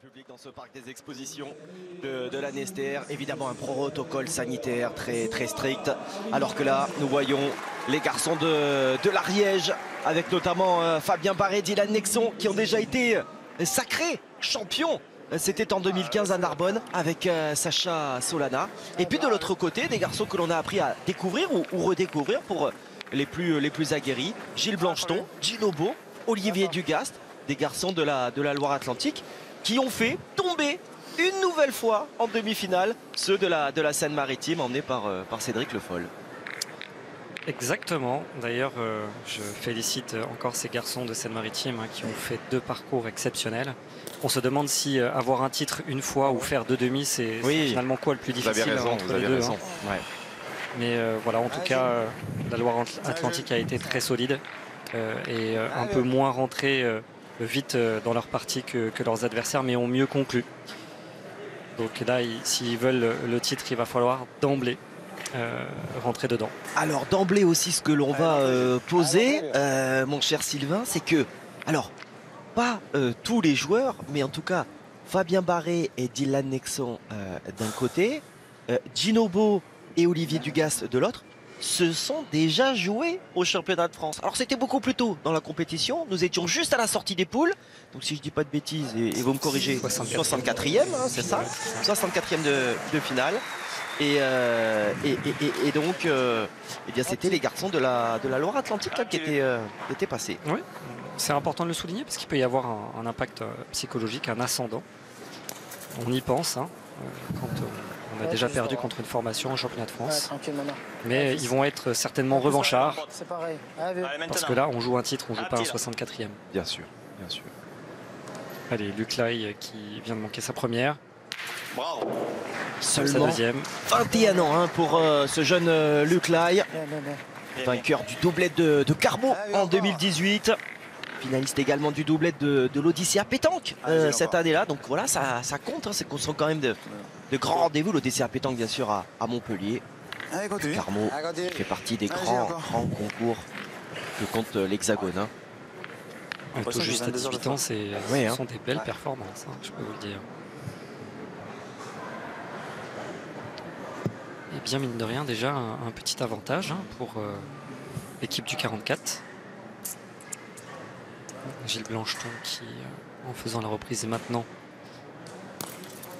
public dans ce parc des expositions de la Nester. Évidemment un protocole sanitaire très strict. Alors que là, nous voyons les garçons de l'Ariège, avec notamment Fabien Barré, Dylan Nexon, qui ont déjà été sacrés champions. C'était en 2015 à Narbonne avec Sacha Solana. Et puis de l'autre côté, des garçons que l'on a appris à découvrir ou redécouvrir pour les plus aguerris. Gilles Blancheton, Gino Beau, Olivier Dugast, des garçons de la Loire-Atlantique qui ont fait tomber une nouvelle fois en demi-finale ceux de la Seine-Maritime emmenés par Cédric Le Foll. Exactement. D'ailleurs, je félicite encore ces garçons de Seine-Maritime qui ont fait 2 parcours exceptionnels. On se demande si avoir un titre une fois ou faire 2 demi, c'est finalement quoi le plus difficile entre les deux. Ouais. Mais voilà, en tout cas, la Loire-Atlantique a été très solide et un peu moins rentré vite dans leur partie que leurs adversaires, mais ont mieux conclu. Donc là, s'ils veulent le titre, il va falloir d'emblée rentrer dedans. Alors d'emblée aussi, ce que l'on va poser, mon cher Sylvain, c'est que, alors, pas tous les joueurs, mais en tout cas, Fabien Barré et Dylan Nexon d'un côté, Gino Beau et Olivier Dugast de l'autre, se sont déjà joués au championnat de France. Alors c'était beaucoup plus tôt dans la compétition, nous étions juste à la sortie des poules, donc si je dis pas de bêtises, et vous me corrigez, 64e, c'est ça, 64e de finale. Et donc, eh bien c'était les garçons de la Loire-Atlantique qui étaient passés. Oui, c'est important de le souligner parce qu'il peut y avoir un impact psychologique, un ascendant. On y pense quand on a déjà perdu contre une formation au championnat de France. Mais ils vont être certainement revanchards. Parce que là, on joue un titre, on ne joue pas un 64e. Bien sûr, bien sûr. Allez, Luc Lai qui vient de manquer sa première. Bravo. Sa Seulement deuxième. 21 ans pour ce jeune Luc Lai, vainqueur du doublet de Carbo en 2018, finaliste également du doublet de l'Odyssée pétanque cette année-là. Donc voilà, ça compte, c'est qu'on sent quand même de grands rendez-vous. L'Odyssée pétanque bien sûr à Montpellier. Carmo fait partie des grands concours que compte l'Hexagone. Tout juste à 18 ans, ce sont des belles performances, je peux vous le dire. Et bien mine de rien, déjà un petit avantage pour l'équipe du 44. Gilles Blancheton qui, en faisant la reprise maintenant,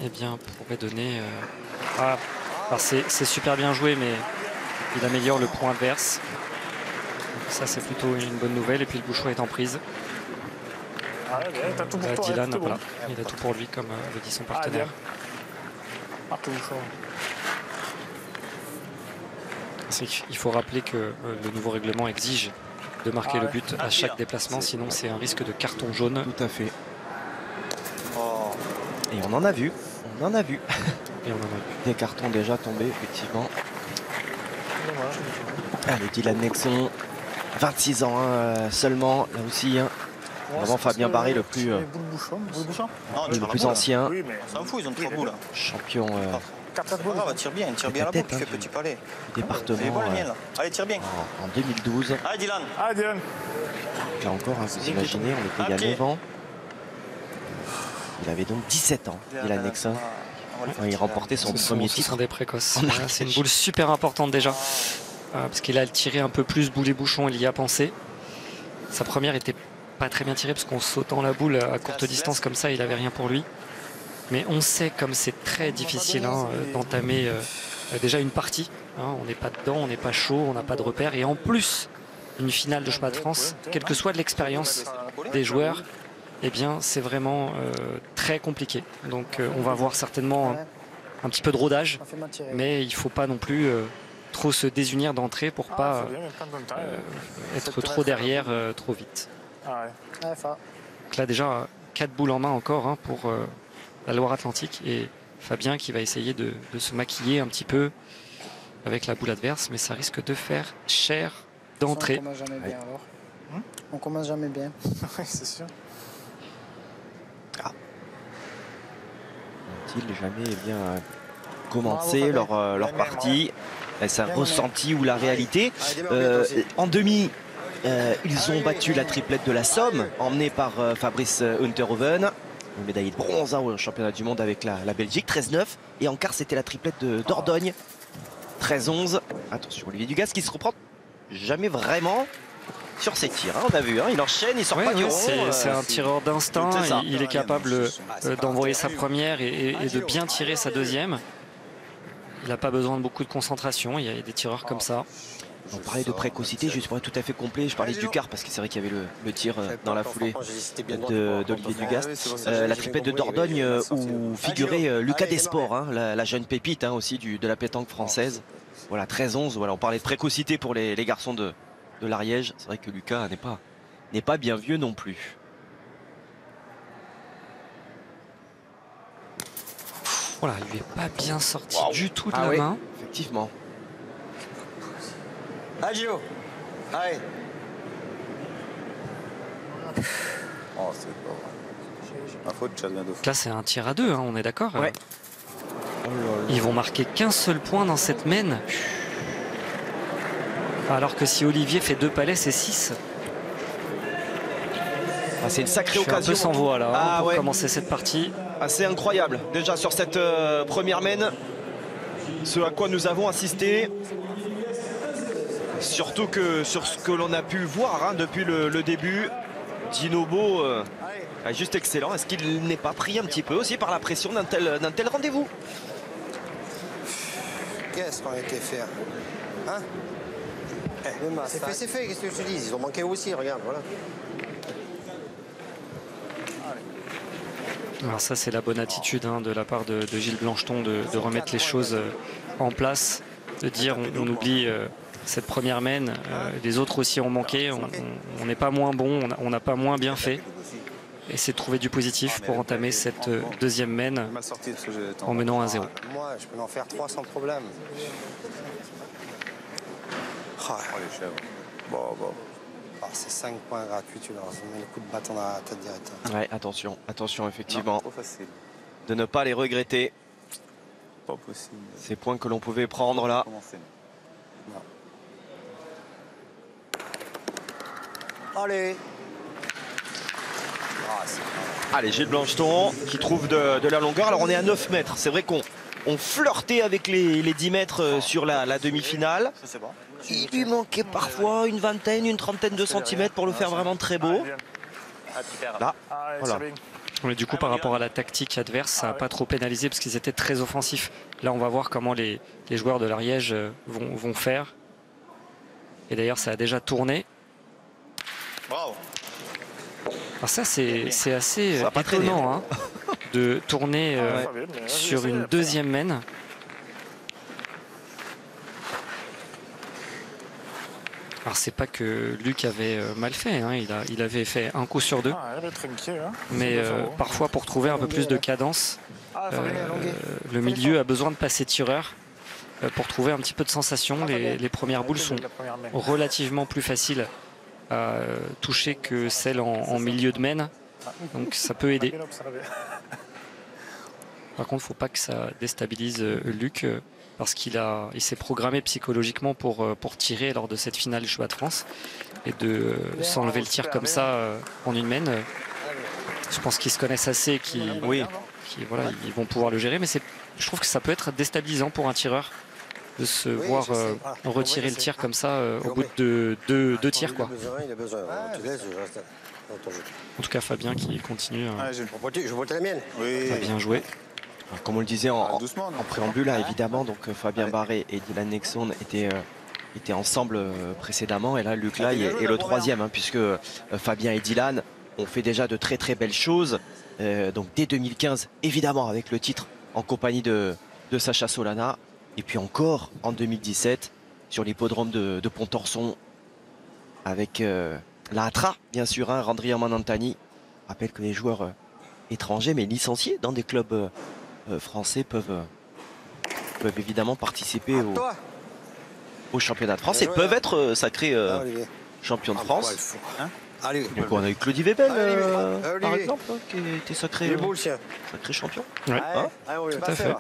eh bien, pourrait donner... c'est super bien joué, mais il améliore le point adverse. Donc ça, c'est plutôt une bonne nouvelle. Et puis le bouchon est en prise. Dylan, voilà, il a tout pour lui, comme le dit son partenaire. Il faut rappeler que le nouveau règlement exige de marquer le but à chaque déplacement, sinon c'est un risque de carton jaune. Tout à fait. Et on en a vu. Et on en a vu. Des cartons déjà tombés, effectivement. Allez, Dylan Nexon, 26 ans seulement, là aussi. Vraiment Fabien Barré le plus ancien. Oui, mais on s'en fout, ils ont 3 boules. Champion. Tire bien la boule, tu fais petit palais. Département. Allez, tire bien. En 2012. Allez, Dylan. Là encore, vous imaginez, on était il y a 9 ans. Il avait donc 17 ans, Dylan Nexon. Il remportait son premier titre. Des précoces. C'est une boule super importante déjà. Parce qu'il a tiré un peu plus boulet bouchon, il y a pensé. Sa première était pas très bien tirée parce qu'en sautant la boule à courte distance comme ça, il avait rien pour lui. Mais on sait comme c'est très difficile d'entamer déjà une partie. On n'est pas dedans, on n'est pas chaud, on n'a pas de repères. Et en plus, une finale de championnat de France, quelle que soit de l'expérience des joueurs, eh bien, c'est vraiment très compliqué. Donc on va avoir certainement un petit peu de rodage, mais il ne faut pas non plus trop se désunir d'entrée pour pas être trop derrière trop vite. Donc là déjà 4 boules en main encore pour la Loire-Atlantique, et Fabien qui va essayer de se maquiller un petit peu avec la boule adverse, mais ça risque de faire cher d'entrée. On commence jamais bien. Oui, c'est sûr. Ont-ils jamais bien commencé leur partie? Est-ce un ressenti ou la réalité? En demi, ils ont battu la triplette de la Somme, emmenée par Fabrice Unterhoven. médaillé de bronze au championnat du monde avec la Belgique, 13-9. Et en quart, c'était la triplette de Dordogne, 13-11. Attention, Olivier Dugas qui se reprend jamais vraiment sur ses tirs. On a vu, il enchaîne, il sort pas du rond. C'est un tireur d'instinct, il est capable d'envoyer sa première et de bien tirer sa deuxième. Il n'a pas besoin de beaucoup de concentration, il y a des tireurs comme ça. On parlait de précocité, juste pour être tout à fait complet, je parlais du quart parce que c'est vrai qu'il y avait le tir dans la foulée d'Olivier Dugast. La triplette de Dordogne où figurait Lucas Desport, la jeune pépite aussi de la pétanque française. Voilà, 13-11, voilà, on parlait de précocité pour les garçons de l'Ariège. C'est vrai que Lucas n'est pas bien vieux non plus. Voilà, il n'est pas bien sorti du tout de la main. Effectivement. Allez, Gio. Allez. Oh, c'est pas vrai. Ma faute, Chad vient de. Là, c'est un tir à 2, on est d'accord. Ouais. Ils vont marquer qu'un seul point dans cette main. Alors que si Olivier fait 2 palets, c'est 6. C'est une sacrée Je suis occasion. un peu sans voix là pour ouais. commencer cette partie. C'est incroyable. Déjà sur cette première main, ce à quoi nous avons assisté. Surtout que sur ce que l'on a pu voir depuis le début, Dinobo est juste excellent. Est-ce qu'il n'est pas pris un petit peu aussi par la pression d'un tel rendez-vous? Qu'est-ce qu'on a été faire, hein? C'est fait, qu'est-ce que tu dis? Ils ont manqué aussi, regarde, voilà. Alors ça, c'est la bonne attitude de la part de Gilles Blancheton de remettre les choses en place, de dire on oublie cette première main, les autres aussi ont manqué, on n'est pas moins bon, on n'a pas moins bien fait. Et c'est de trouver du positif pour entamer cette deuxième main en menant 1-0. Moi, je peux en faire 3 sans problème. C'est 5 points gratuits, tu leur mets le coup de bâton dans la tête direct. Ouais, attention effectivement. De ne pas les regretter. Pas possible. Ces points que l'on pouvait prendre là. Allez. Allez, Gilles Blancheton qui trouve de la longueur. Alors on est à 9 mètres. C'est vrai qu'on flirtait avec les 10 mètres sur la demi-finale. Il lui manquait parfois une vingtaine, une trentaine de centimètres pour le faire vraiment très beau. Là, voilà. Mais du coup, par rapport à la tactique adverse, ça n'a pas trop pénalisé parce qu'ils étaient très offensifs. Là, on va voir comment les joueurs de l'Ariège vont faire. Et d'ailleurs, ça a déjà tourné. Bravo. Alors ça, c'est assez étonnant de tourner sur une deuxième main. Alors c'est pas que Luc avait mal fait, il avait fait un coup sur 2. Mais parfois pour trouver un peu plus de cadence, le milieu a besoin de passer tireur pour trouver un petit peu de sensation. Les premières boules sont relativement plus faciles à toucher que celles en milieu de main. Donc ça peut aider. Par contre, il ne faut pas que ça déstabilise Luc parce qu'il s'est programmé psychologiquement pour tirer lors de cette finale du Championnat de France. Et de s'enlever le tir comme ça en une main, je pense qu'ils se connaissent assez, voilà, ils vont pouvoir le gérer. Mais je trouve que ça peut être déstabilisant pour un tireur de se voir retirer le tir comme ça au bout de deux tirs. Quoi. En tout cas, Fabien qui continue. Je vois très bien. A bien joué. Alors, comme on le disait en préambule, évidemment, donc Fabien Barré et Dylan Nexon étaient ensemble précédemment. Et là, Luc Laye est le troisième, puisque Fabien et Dylan ont fait déjà de très très belles choses. Donc dès 2015, évidemment, avec le titre en compagnie de Sacha Solana. Et puis encore en 2017 sur l'hippodrome de Pontorson avec la Atra, bien sûr, Randrian Manantani. Je rappelle que les joueurs étrangers mais licenciés dans des clubs français peuvent évidemment participer au championnat de France et peuvent être sacrés champions de France. Donc on a eu Claudie Webel par exemple qui était sacré champion. Ouais. Tout à fait.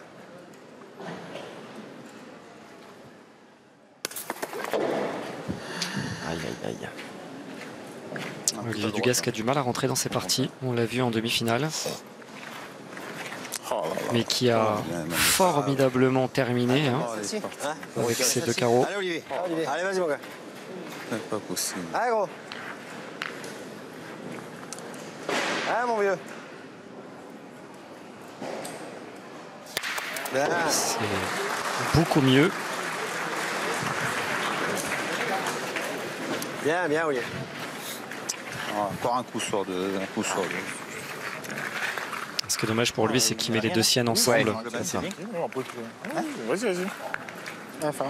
Olivier Dugas qui a du mal à rentrer dans ses parties. On l'a vu en demi-finale. mais qui a formidablement terminé hein, avec ses 2 carreaux. Allez, Olivier. Allez, vas-y, mon gars. C'est pas possible. Allez, gros. Allez, mon vieux. C'est beaucoup mieux. Bien, bien, Olivier. Encore un coup sur deux. Ce qui est dommage pour lui, c'est qu'il met les 2 siennes ensemble. C'est ça. Vas-y, vas-y. Enfin,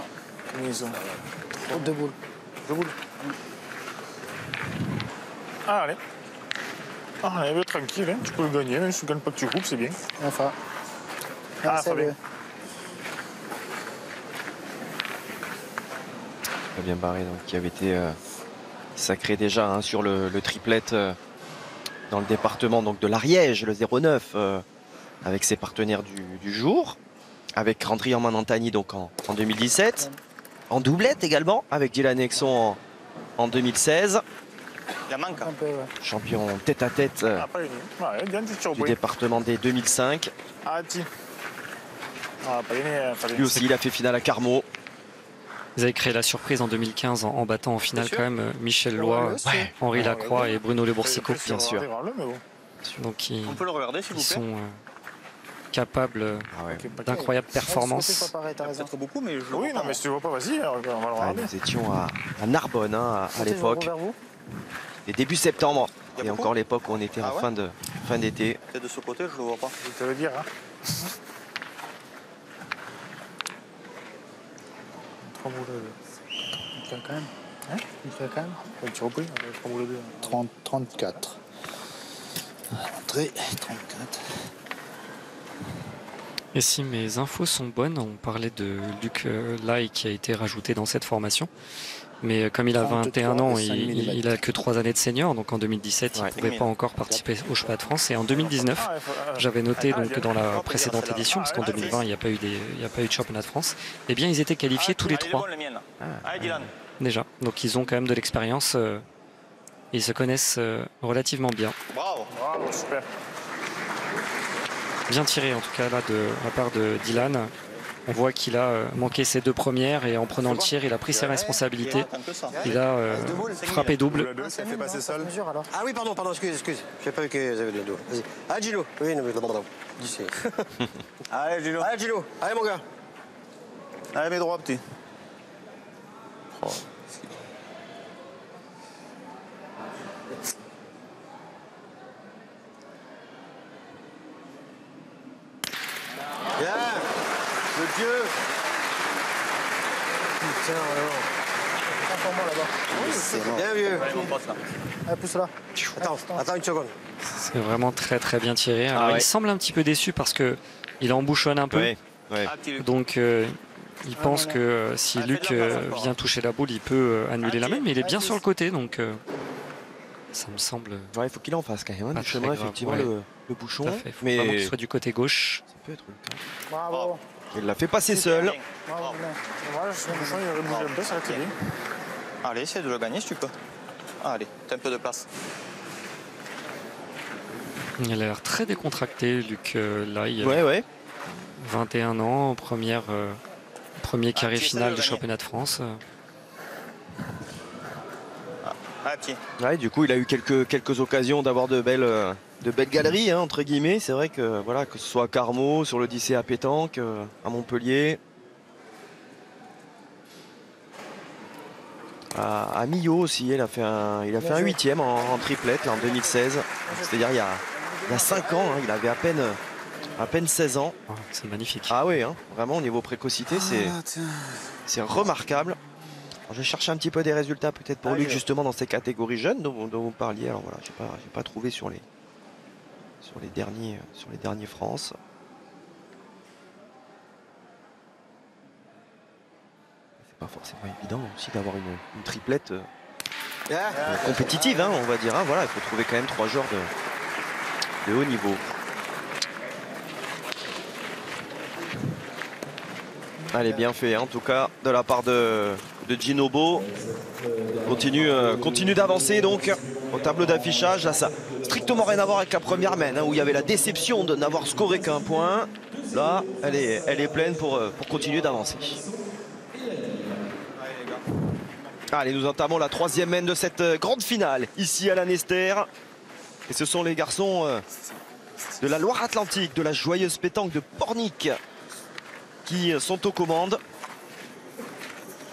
Mise. 2 boules. 2 boules. Ah, allez. Ah, allez, tranquille, hein. Tu peux le gagner, même si tu ne gagnes pas que tu coupes, c'est bien. Enfin. Ah, c'est Fabien. le- Fabien Barré donc, qui avait été sacré déjà hein, sur le triplette dans le département donc, de l'Ariège, le 09, avec ses partenaires du jour, avec Randrian Manantani donc en 2017, en doublette également avec Dylan Exon en 2016, Il manque. Un peu, ouais. champion tête à tête Ah, pas une. Ouais, bien, tu du département des 2005. Ah, tiens. Ah, pas une, Fabien. Lui aussi il a fait finale à Carmo. Ils avaient créé la surprise en 2015 en battant en finale Bien sûr. quand même Michel Loy, Henri Lacroix et Bruno Le Boursicot. bien sûr. Donc ils, On peut le regarder, s'il ils vous plaît. sont capables Ah ouais. d'incroyables Ouais, ce côté, performances. faut pas arrêter, t'as raison. beaucoup, mais je. Oui, non, mais si tu vois pas, vas-y, on va le Ah, regarder. nous étions à Narbonne hein, à Côté, je l'époque, reviens vers vous. et début septembre. Y a Et beaucoup encore l'époque où on était Ah en ouais fin d'été. Peut-être de ce côté, je le vois pas. Je te le dire, hein. Trois boules. Il fait quand même. Hein Il fait quand même. Un petit repris, trois boules 2. 34. Entrée, 34. Et si mes infos sont bonnes, on parlait de Luc Lai qui a été rajouté dans cette formation. Mais comme il a 21 ans, 33 et 5 il a que 3 années de senior. Donc en 2017, il ne pouvait pas encore participer au championnat de France. Et en 2019, j'avais noté donc dans la précédente édition, parce qu'en 2020, il n'y a pas eu de championnat de France, eh bien ils étaient qualifiés tous les 3 déjà. Donc ils ont quand même de l'expérience. Ils se connaissent relativement bien. Bravo, bravo, super. Bien tiré en tout cas là de la part de Dylan. On voit qu'il a manqué ses 2 premières et en prenant le tir, il a pris ses responsabilités. Il a frappé double. Ça fait passer seul. Mesure alors. Ah oui, pardon, excuse. J'ai pas vu que vous avez le dos. Vas-y. Ah, Gilo. Oui, non, mais pardon. Allez, Gilo. Allez, Gilo. Allez, mon gars. Allez, mets droit, petit. Bien. Le Dieu. Putain, alors. Attends pour moi là-bas. C'est bien vieux. Allez, mon pote, là. Allez, pousse là. Attends une seconde. C'est vraiment très très bien tiré. Alors, Ah ouais. il semble un petit peu déçu parce que il embouchonne un peu. Ouais, ouais. Ah, petit Luc. Donc il pense que si Luc vient toucher la boule, il peut annuler la main, mais il est bien sur le côté. Donc ça me semble Ouais, il faut qu'il en fasse quand même. Hein, Pas du très chemin, grave, effectivement, ouais. le bouchon. tout à fait. Faut vraiment Mais qu'il soit du côté gauche. ça peut être le cas. Bravo. Il l'a fait passer seul. Bravo, Dylan. Voilà, je sens il aurait bougé un peu, ça aurait été bien. Allez, essaie de le gagner si tu peux. Allez, t'as un peu de place. Il a l'air très décontracté, Luc Lai. Ouais. 21 ans, premier carré tu essaies final de du gagner. championnat de France. Ah, petit. Ouais, du coup, il a eu quelques occasions d'avoir de belles galeries, hein, entre guillemets. C'est vrai que, voilà, que ce soit à Carmo, sur l'Odyssée à pétanque, à Montpellier, à Millau aussi, il a fait un 8e en triplette là, en 2016. C'est-à-dire il y a 5 ans, hein, il avait à peine 16 ans. Oh, c'est magnifique. Ah oui, hein, vraiment au niveau précocité, c'est remarquable. Alors, je cherche un petit peu des résultats peut-être pour Luc justement dans ces catégories jeunes dont vous parliez. Alors voilà, j'ai pas trouvé sur les derniers France. C'est pas forcément évident aussi d'avoir une triplette compétitive, hein, on va dire. Hein, voilà, il faut trouver quand même 3 joueurs de haut niveau. Allez, bien fait en tout cas de la part de de Djinobo continue d'avancer donc au tableau d'affichage. Là, ça n'a strictement rien à voir avec la première main, hein, où il y avait la déception de n'avoir scoré qu'un point. Là, elle est pleine pour continuer d'avancer. Allez, nous entamons la troisième main de cette grande finale ici à la Nester. Et ce sont les garçons de la Loire-Atlantique, de la joyeuse pétanque de Pornic qui sont aux commandes.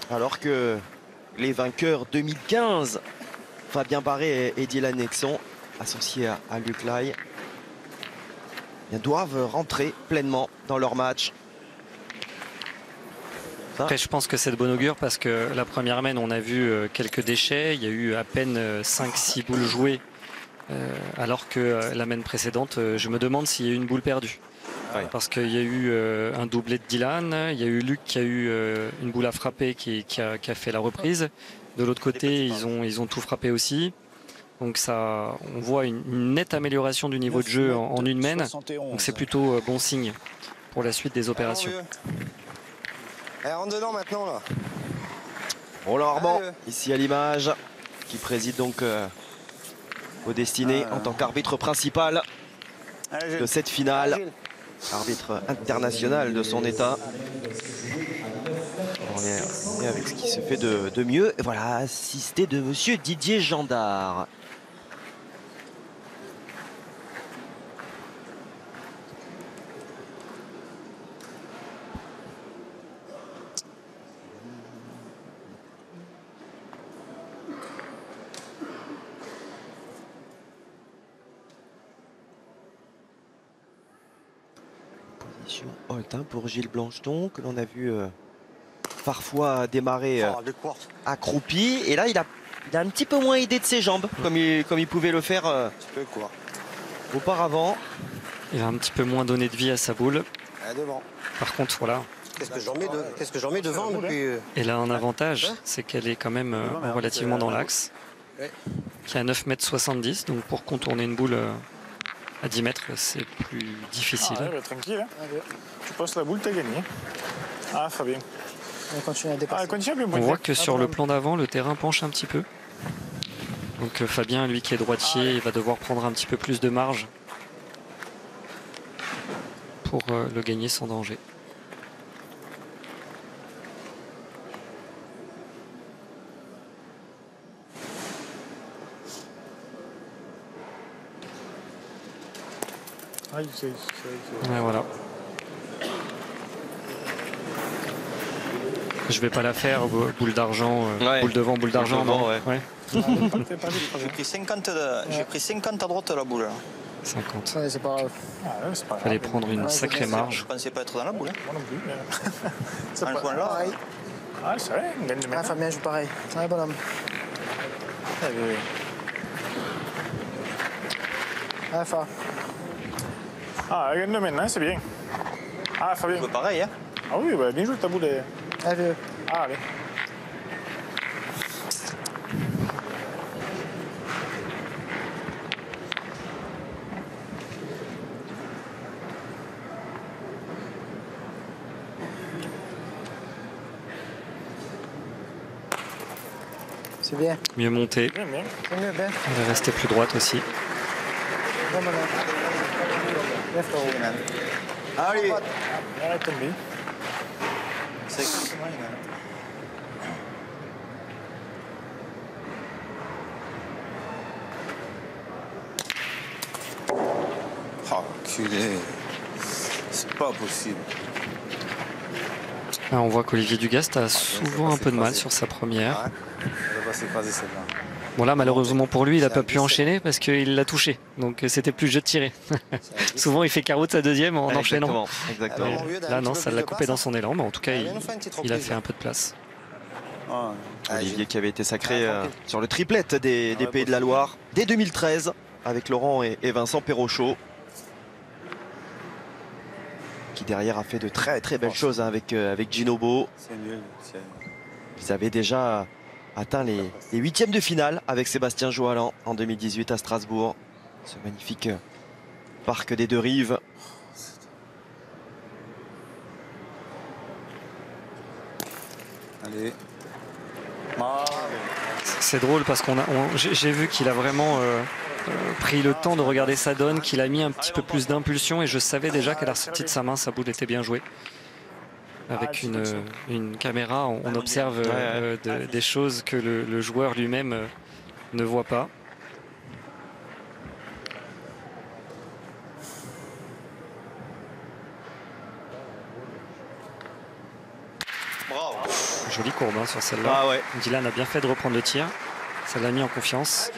Alors que les vainqueurs 2015, Fabien Barré et Dylan Nexon, associés à Luc Lai, doivent rentrer pleinement dans leur match. Après, je pense que c'est de bon augure parce que la première main, on a vu quelques déchets. Il y a eu à peine 5-6 boules jouées. Alors que la main précédente, je me demande s'il y a eu une boule perdue. Ouais. Parce qu'il y a eu un doublé de Dylan, il y a eu Luc qui a eu une boule à frapper qui a fait la reprise. De l'autre côté, ils ont tout frappé aussi. Donc ça, on voit une nette amélioration du niveau de jeu en une main. Donc c'est plutôt bon signe pour la suite des opérations. Elle rentre dedans maintenant là. Roland Armand, ici à l'image, qui préside donc aux destinées en tant qu'arbitre principal de cette finale. Arbitre international de son état. On est avec ce qui se fait de mieux. Et voilà, assisté de monsieur Didier Gendard. Haute pour Gilles Blancheton, que l'on a vu parfois démarrer accroupi. Et là, il a un petit peu moins aidé de ses jambes, comme il pouvait le faire auparavant. Il a un petit peu moins donné de vie à sa boule. Par contre, voilà. Qu'est-ce que j'en mets devant depuis... Elle a un avantage, c'est qu'elle est quand même relativement dans l'axe. Qui a 9,70 m, donc pour contourner une boule... à 10 mètres, c'est plus difficile. Tranquille, hein. Tu passes la boule, t'as gagné. Ah, Fabien. On continue à dépasser. On voit que sur le plan d'avant, le terrain penche un petit peu. Donc Fabien, lui qui est droitier, il va devoir prendre un petit peu plus de marge pour le gagner sans danger. Ouais, voilà. Je vais pas la faire, boule d'argent, boule devant, boule d'argent. Ouais. J'ai pris 50 à droite la boule. Là. 50. Ouais, c'est pas grave. Fallait prendre une sacrée marge. Je pensais pas être dans la boule. Moi non plus. C'est pas point là. pareil. Ah, c'est vrai. Ah, Fabien joue pareil. Ouais, bonhomme. Ah, Fa. Ah, gagne de maintenant, c'est bien. Ah, Fabien. Pareil, hein. Ah oui, bah, bien joué ta boule. Ah, vieux. Ah, allez. C'est bien. Mieux monté. Bien, bien. C'est mieux, bien. Elle est restée plus droite aussi. Bon, bonhomme. Bien, frérot. Allez. Elle est tombée. C'est Ah, culé. C'est pas possible. Là, on voit qu'Olivier Dugast a souvent un peu de mal sur sa première. Elle va pas s'écraser celle-là. Bon là, malheureusement pour lui, il n'a pas pu enchaîner parce qu'il l'a touché. Donc c'était plus jeu de tirer. Souvent, il fait carreau de sa deuxième en enchaînant. Exactement. Là, non, ça l'a coupé dans son élan. Mais en tout cas, il a fait un peu de place. Ah, Olivier qui avait été sacré sur le triplette des Pays de la Loire dès 2013 avec Laurent et Vincent Perrochot, qui derrière a fait de très très belles choses avec Djinobo. c'est nul. Ils avaient déjà atteint les huitièmes de finale avec Sébastien Joalan en 2018 à Strasbourg. Ce magnifique parc des Deux Rives. Allez. C'est drôle parce j'ai vu qu'il a vraiment pris le temps de regarder sa donne, qu'il a mis un petit peu plus d'impulsion et je savais déjà qu'à la sortie de sa main, sa boule était bien jouée. Avec une caméra, on observe des choses que le joueur lui-même ne voit pas. Jolie courbe hein, sur celle-là. Ah ouais. Dylan a bien fait de reprendre le tir. Ça l'a mis en confiance.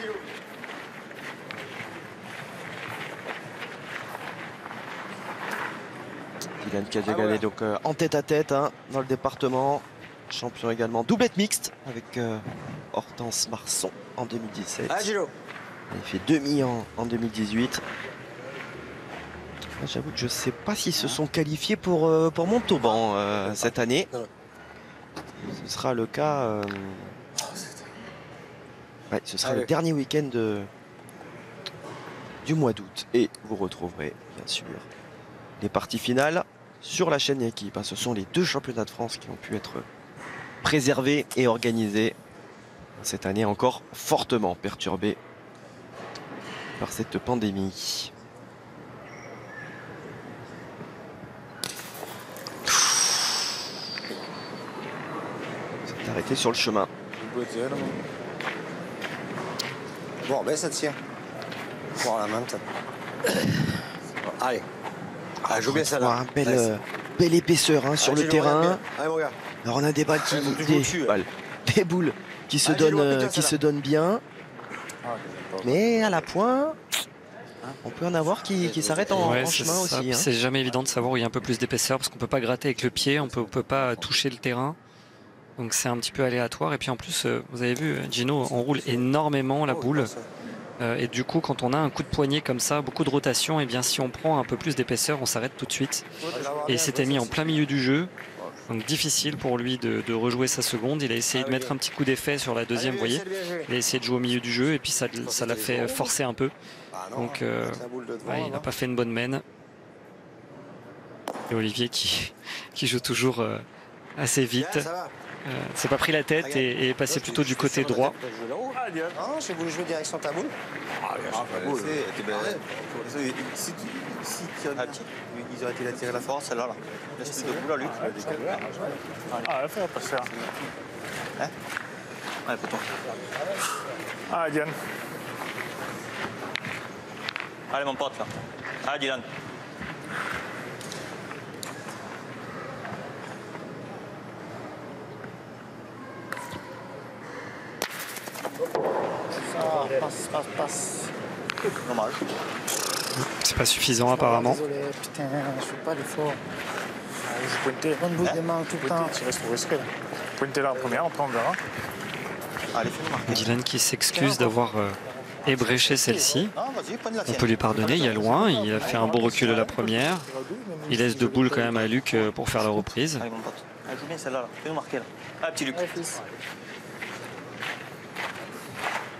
Dylan qui a déjà gagné donc en tête à tête hein, dans le département. Champion également doublette mixte avec Hortense Marson en 2017. Ah, Gilo. Il fait demi en 2018. J'avoue que je ne sais pas s'ils se sont qualifiés pour Montauban cette année. Ce sera le cas. Ouais, ce sera le dernier week-end du mois d'août. Et vous retrouverez bien sûr les parties finales sur la chaîne Équipe. Ce sont les 2 championnats de France qui ont pu être préservés et organisés cette année encore fortement perturbée par cette pandémie. C'est arrêté sur le chemin. Bon, ben ça tire. Bon, la main. Allez. Ah, joue bien ça là. Belle épaisseur hein, sur le terrain. Allez, mon gars. Alors on a des balles des boules qui se donnent bien. Mais à la pointe, on peut en avoir qui s'arrêtent en chemin aussi. Hein. C'est jamais évident de savoir où il y a un peu plus d'épaisseur parce qu'on peut pas gratter avec le pied, on peut pas toucher le terrain. Donc c'est un petit peu aléatoire. Et puis en plus, vous avez vu, Gino enroule énormément la boule. Et du coup, quand on a un coup de poignet comme ça, beaucoup de rotation, et bien si on prend un peu plus d'épaisseur, on s'arrête tout de suite. Et il s'était mis en plein milieu du jeu. Donc difficile pour lui de rejouer sa seconde. Il a essayé de mettre un petit coup d'effet sur la deuxième, vous voyez. Il a essayé de jouer au milieu du jeu et puis ça l'a fait forcer un peu. Donc il n'a pas fait une bonne mène. Et Olivier qui joue toujours assez vite. S'est pas pris la tête et est passé plutôt du côté droit. Non, j'ai voulu jouer direction ta boule. Ils auraient été tiré la force, celle-là. L'esprit de boule à Luc. Ah, il faut pas ça. Hein? Allez, pour toi. Ah, Diane. Allez, mon pote, là. Allez, Dylan. Passe. Dommage. C'est pas suffisant apparemment. Désolé, putain, je fais pas l'effort. Je pointais. Bonne boule des mains tout le temps. Tu restes au risque. Pointer là en première, après on verra. Allez, fais-le marquer. Dylan qui s'excuse d'avoir ébréché celle-ci. Ah, vas-y, prenez la On tienne. peut lui pardonner, il y a loin. Il a fait un bon recul à la première. Il laisse 2 boules quand même à Luc pour faire la reprise. Allez, mon pote. Allez, joue bien celle-là. Là. Fais-nous marquer, là. Allez, petit Luc.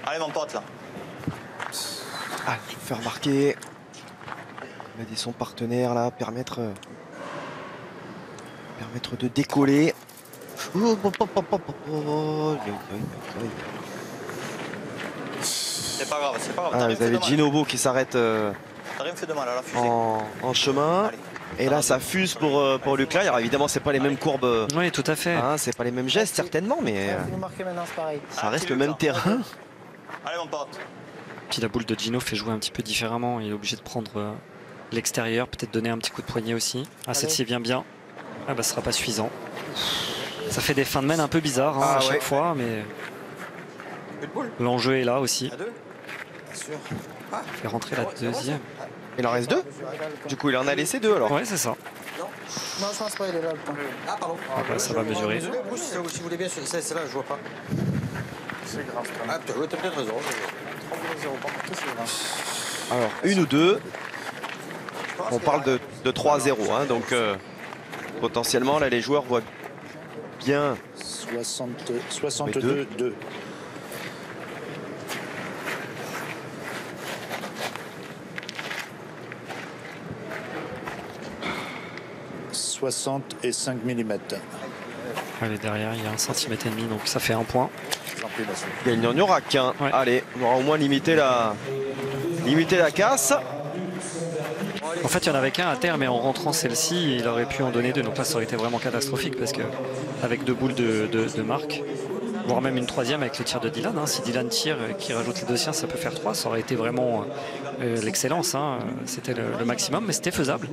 Allez, mon pote, là. Ah, faire marquer. Il a dit son partenaire là, permettre de décoller. C'est pas grave, c'est pas grave. Ah, vous avez Ginobo qui s'arrête T'as rien fait de mal à la fusée. en chemin. Allez. Et là, ça fuse pour Luc Lai. Alors évidemment, c'est pas les mêmes courbes. Oui, tout à fait. Hein, c'est pas les mêmes gestes certainement, mais Vous marquez maintenant, c'est pareil. ça reste le même terrain. Allez, mon pote. Puis la boule de Gino fait jouer un petit peu différemment. Il est obligé de prendre l'extérieur, peut-être donner un petit coup de poignet aussi. Ah, celle-ci vient bien. Ah bah, ce sera pas suffisant. Ça fait des fins de mène un peu bizarres hein, à chaque fois, mais l'enjeu est là aussi. À 2. Bien sûr. Fait rentrer la deuxième. Il en reste 2. Du coup, il en a laissé 2 alors. Ouais, c'est ça. Non, je pense pas, il est là le temps. Ah, pardon. Ah bah, ça va mesurer. Si vous voulez bien, celle-là, je vois pas. C'est grave. Ah, putain, t'as peut-être raison. Alors, 1 ou 2. On parle de 3-0. Hein, donc, potentiellement, là, les joueurs voient bien. 62-2. 65 mm. Allez, derrière, il y a 1,5 cm, donc ça fait 1 point. Il n'y en aura qu'un. Ouais. Allez, on aura au moins limité la casse. En fait, il n'y en avait qu'un à terre, mais en rentrant celle-ci, il aurait pu en donner 2. Donc là, ça aurait été vraiment catastrophique parce qu'avec 2 boules de marque, voire même une 3e avec le tir de Dylan. Hein. Si Dylan tire et qu'il rajoute les 2 siens, ça peut faire 3. Ça aurait été vraiment l'excellence. Hein. C'était le maximum, mais c'était faisable.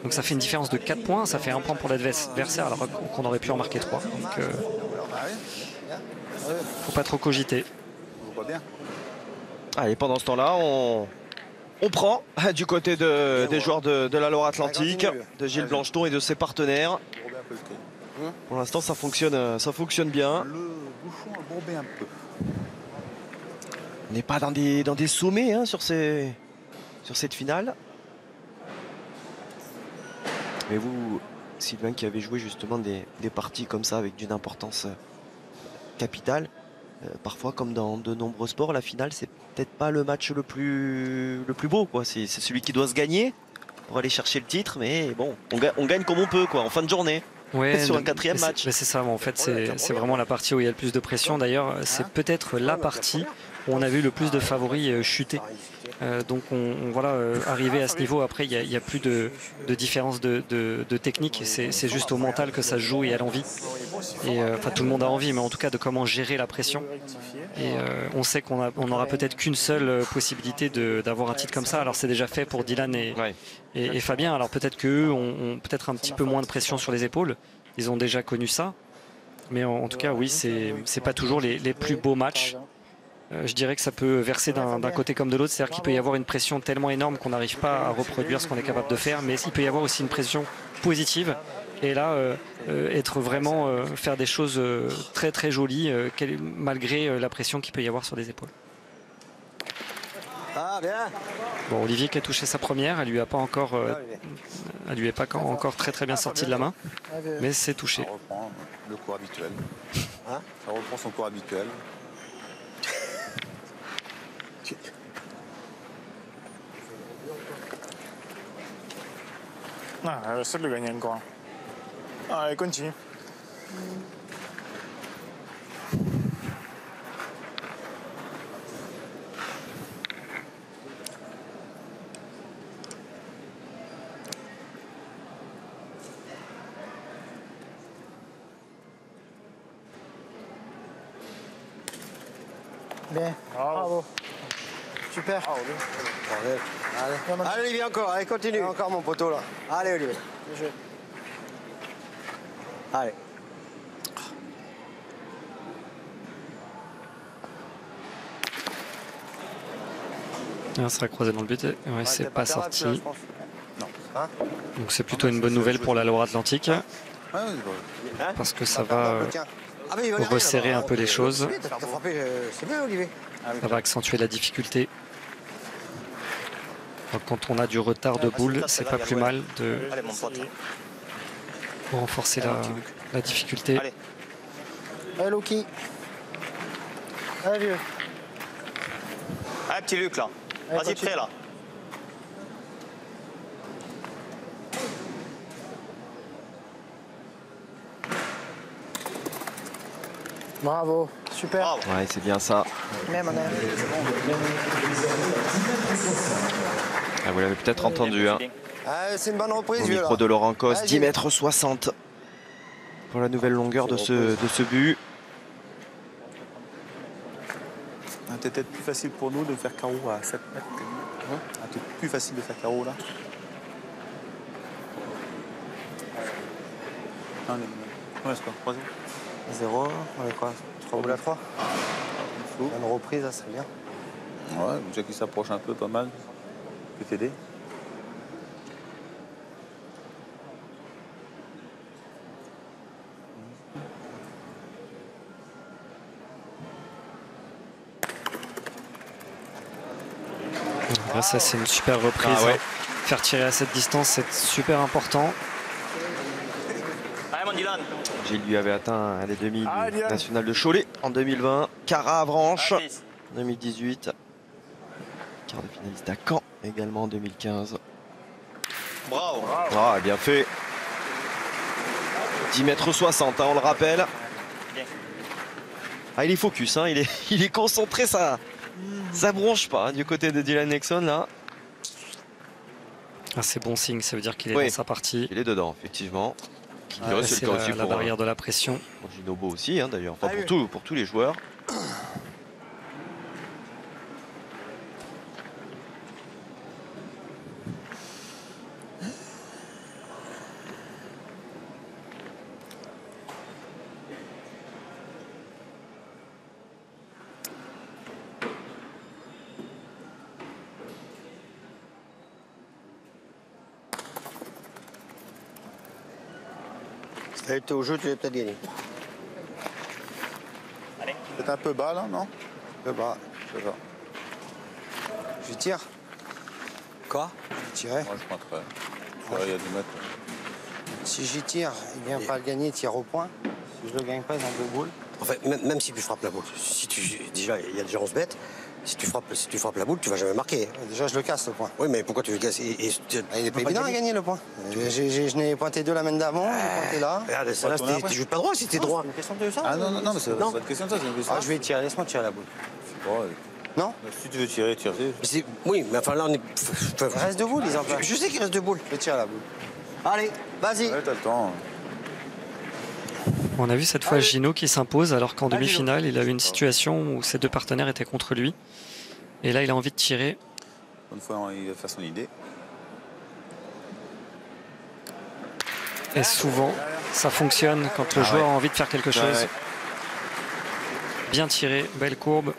Donc ça fait une différence de 4 points. Ça fait 1 point pour l'adversaire alors qu'on aurait pu en marquer 3. Donc faut pas trop cogiter. On voit bien. Allez, pendant ce temps-là, on prend du côté des joueurs de la Loire-Atlantique, de Gilles Blancheton et de ses partenaires. Pour l'instant, ça fonctionne bien. Le bouchon a bourbé un peu. On n'est pas dans des sommets hein, sur cette finale. Mais vous, Sylvain, qui avez joué justement des parties comme ça avec d'une importance capitale, parfois comme dans de nombreux sports, la finale c'est peut-être pas le match le plus beau, quoi. C'est celui qui doit se gagner pour aller chercher le titre, mais bon, on gagne comme on peut, quoi, en fin de journée. Ouais, sur un 4e match. C'est ça, en fait, c'est vraiment la partie où il y a le plus de pression. D'ailleurs, c'est peut-être la partie où on a vu le plus de favoris chuter. Donc voilà, arrivé à ce niveau, après, il n'y a plus de différence de technique. C'est juste au mental que ça se joue et à l'envie. Et enfin, tout le monde a envie, mais en tout cas de comment gérer la pression. Et on sait qu'on n'aura peut-être qu'une seule possibilité d'avoir un titre comme ça. Alors c'est déjà fait pour Dylan et Fabien. Alors peut-être qu'eux ont peut-être un petit peu moins de pression sur les épaules. Ils ont déjà connu ça. Mais en tout cas, oui, c'est pas toujours les plus beaux matchs. Je dirais que ça peut verser d'un côté comme de l'autre. C'est-à-dire qu'il peut y avoir une pression tellement énorme qu'on n'arrive pas à reproduire ce qu'on est capable de faire. Mais il peut y avoir aussi une pression positive. Et là, être vraiment, faire des choses très très jolies, malgré la pression qu'il peut y avoir sur les épaules. Ah, bien. Bon, Olivier qui a touché sa première, elle lui a pas encore, elle lui est pas encore très très bien sortie de la main, mais c'est touché. Ça reprend le cours habituel. Hein? Ça reprend son cours habituel. Ah, elle essaie de le gagner encore. Allez, continue. Bien. Bravo. Super. Allez, Olivier, encore. Allez, continue. Encore mon poteau, là. Allez, Olivier. Allez. Ça sera croisé dans le but. Ouais, c'est pas sorti. Non. Hein? Donc c'est plutôt une bonne nouvelle pour la Loire-Atlantique. Ouais, Parce que ça va Ah, mais il va aller resserrer rien, un peu les choses. T'as frappé, c'est bien, Olivier. Ça va accentuer la difficulté. Donc quand on a du retard de boule, c'est pas plus mal de Allez, mon pote. renforcer la difficulté. Allez. Allez, Loki. Allez, vieux. Allez, petit Luc, là. Allez, Vas-y, continue. prêt, là. Bravo. Super. Bravo. Ouais, c'est bien ça. Même, on a... Ah, vous l'avez peut-être entendu, hein, Ah, c'est une bonne reprise, au vieux, micro là. de Laurent Cos, Vas-y. 10,60 m pour la nouvelle longueur de ce but. c'était peut-être plus facile pour nous de faire carreau à 7 mètres que nous. Peut-être plus facile de faire carreau là. Ah, ouais, c'est quoi 3-0 0, on est quoi 3 boules à 3. Une reprise, ça serait bien. Ouais, déjà qui s'approche un peu, pas mal. Peut t'aider. Là, ça, c'est une super reprise. Ah ouais. Hein. Faire tirer à cette distance, c'est super important. Allez, mon Dylan. Gilles lui avait atteint les demi Ah, du Diane. national de Cholet en 2020. Cara Avranches Allez, en 2018. Quart de finaliste à Caen également en 2015. bravo. Ah, bien fait. 10,60 m, hein, on le rappelle. Ah, il est focus, hein, il est concentré, ça bronche pas hein, du côté de Dylan Nexon là. Ah, c'est bon signe, ça veut dire qu'il est Oui, dans sa partie. il est dedans, effectivement. C'est la barrière de la pression. Pour Ginobo aussi, hein, d'ailleurs, enfin, pour tous les joueurs. Si t'avais été au jeu, tu l'avais peut-être gagné. C'est un peu bas là, non? Un peu bas, je sais pas. Je tire. Quoi? Je tirais. Moi, je pointerais. Il y a 10 mètres. Si j'y tire, il vient pas le gagner, il tire au point. Si je le gagne pas, il en 2 boules. En fait, même si tu frappes la boule, déjà, il y a déjà 11 bêtes. Si tu frappes la boule, tu vas jamais marquer. Déjà, je le casse, le point. Oui, mais pourquoi tu le casses? Il est pas évident à gagner, le point. Je n'ai pointé 2 la main d'avant, j'ai pointé là. Regarde, celle-là, tu joues pas droit si t'es droit. C'est une question de ça. Ah non, mais c'est pas une question de ça, c'est une question. Ah, je vais tirer, laisse-moi tirer la boule. Non? Si tu veux tirer, tire. Oui, mais enfin là, on est. Il reste 2 boules, ils en Je sais qu'il reste 2 boules. Je tire la boule. Allez, vas-y. Ouais, t'as le temps. On a vu cette fois Gino qui s'impose alors qu'en demi-finale, il a eu une situation où ses 2 partenaires étaient contre lui. Et là, il a envie de tirer. Une fois, il va faire son idée. Et souvent, ça fonctionne quand le joueur a envie de faire quelque chose. Ouais. Bien tiré, belle courbe.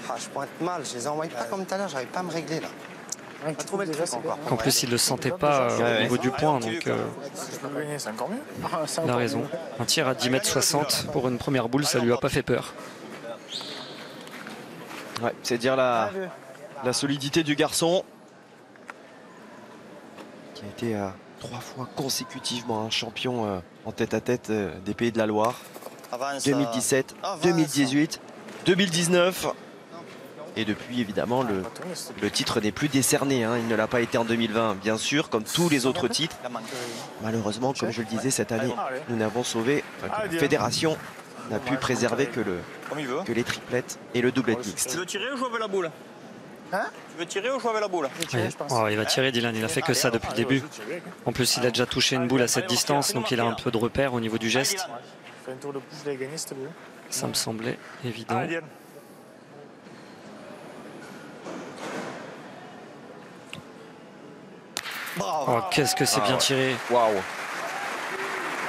Ah, je pointe mal, je les envoie pas comme tout à l'heure, j'arrive pas à me régler là. Pas trouvé le truc encore. En plus, il ne le sentait pas au niveau du point, donc Si je peux gagner, c'est encore mieux. il a raison. Un tir à 10,60 m pour une première boule, ça lui a pas fait peur. Ouais, c'est dire la solidité du garçon. Qui a été 3 fois consécutivement un champion en tête-à-tête des Pays de la Loire. 2017, 2018, 2019. Et depuis, évidemment, le titre n'est plus décerné. Hein. Il ne l'a pas été en 2020, bien sûr, comme tous les autres titres. Malheureusement, comme je le disais, cette année, nous n'avons sauvé, enfin, la fédération n'a pu préserver que les triplettes et le doublet mixte. Tu veux tirer ou jouer avec la boule? Hein? Tu veux tirer ou jouer avec la boule? Ouais. Oh, il va tirer, Dylan, il a fait que ça depuis le début. En plus, il a déjà touché une boule à cette distance, donc il a un peu de repère au niveau du geste. Fais un tour de pouce, je l'ai gagné, s'il te plaît. Ça me semblait évident. Allez, Diane. Oh, qu'est-ce que c'est bien tiré. Waouh!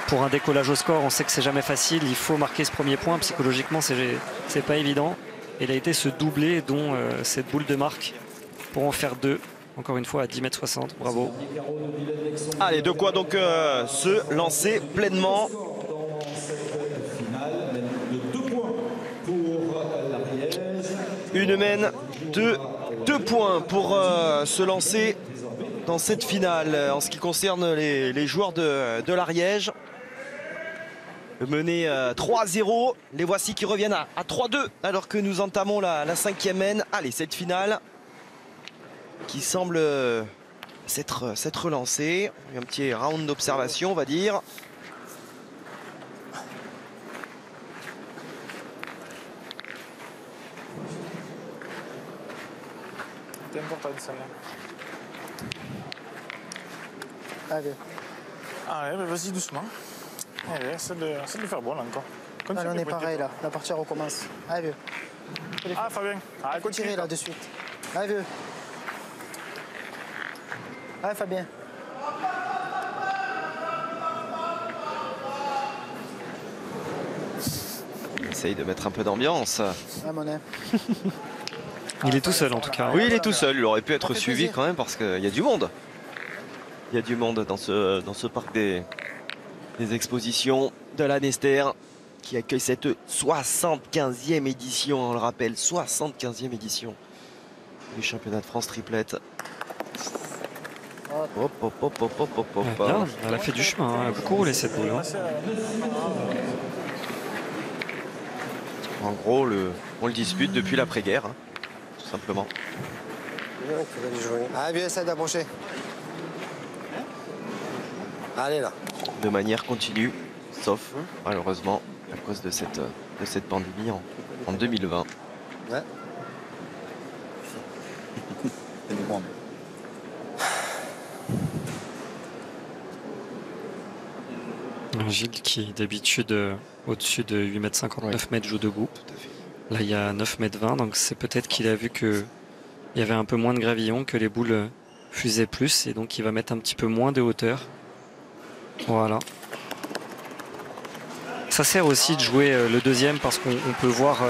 Pour un décollage au score, on sait que c'est jamais facile. Il faut marquer ce premier point. Psychologiquement, c'est pas évident. Et il a été ce doublé dont cette boule de marque pour en faire 2. Encore une fois à 10,60 m. Bravo. Allez, de quoi donc se lancer pleinement. Une mène de 2 points pour se lancer dans cette finale. En ce qui concerne les joueurs de l'Ariège, mené 3-0, les voici qui reviennent à 3-2 alors que nous entamons la 5e mène. Allez, cette finale qui semble s'être relancée. Un petit round d'observation, on va dire. C'est important celle-là. Allez. Allez, bah, vas-y doucement. Allez, essaie de le faire bon là encore. Allez, on est pareil là. La partie recommence. Allez, vieux. Ah, Fabien. Allez, continue. Tirer là de suite. Allez, vieux. Allez, Fabien. Essaye de mettre un peu d'ambiance. Ah, mon âme. Il est tout seul en tout cas. Oui, il est tout seul. Il aurait pu être suivi quand même parce qu'il y a du monde. Il y a du monde dans ce parc des expositions de la Nester qui accueille cette 75e édition, on le rappelle, 75e édition du championnat de France triplette. Hop, hop, hop, hop, hop, hop, hop. Ouais, bien, elle a fait du chemin, hein. Elle a beaucoup roulé cette boule. Hein. En gros, on le dispute depuis l'après-guerre, hein, tout simplement. Ah, vieux, essaie d'approcher. Allez, là. de manière continue, sauf malheureusement à cause de cette pandémie en 2020. Ouais. C'est du bon. Gilles qui d'habitude au-dessus de 8,59 m joue debout. Là il y a 9,20 m, donc c'est peut-être qu'il a vu que il y avait un peu moins de gravillon, que les boules fusaient plus, et donc il va mettre un petit peu moins de hauteur. Voilà. Ça sert aussi de jouer le deuxième parce qu'on peut voir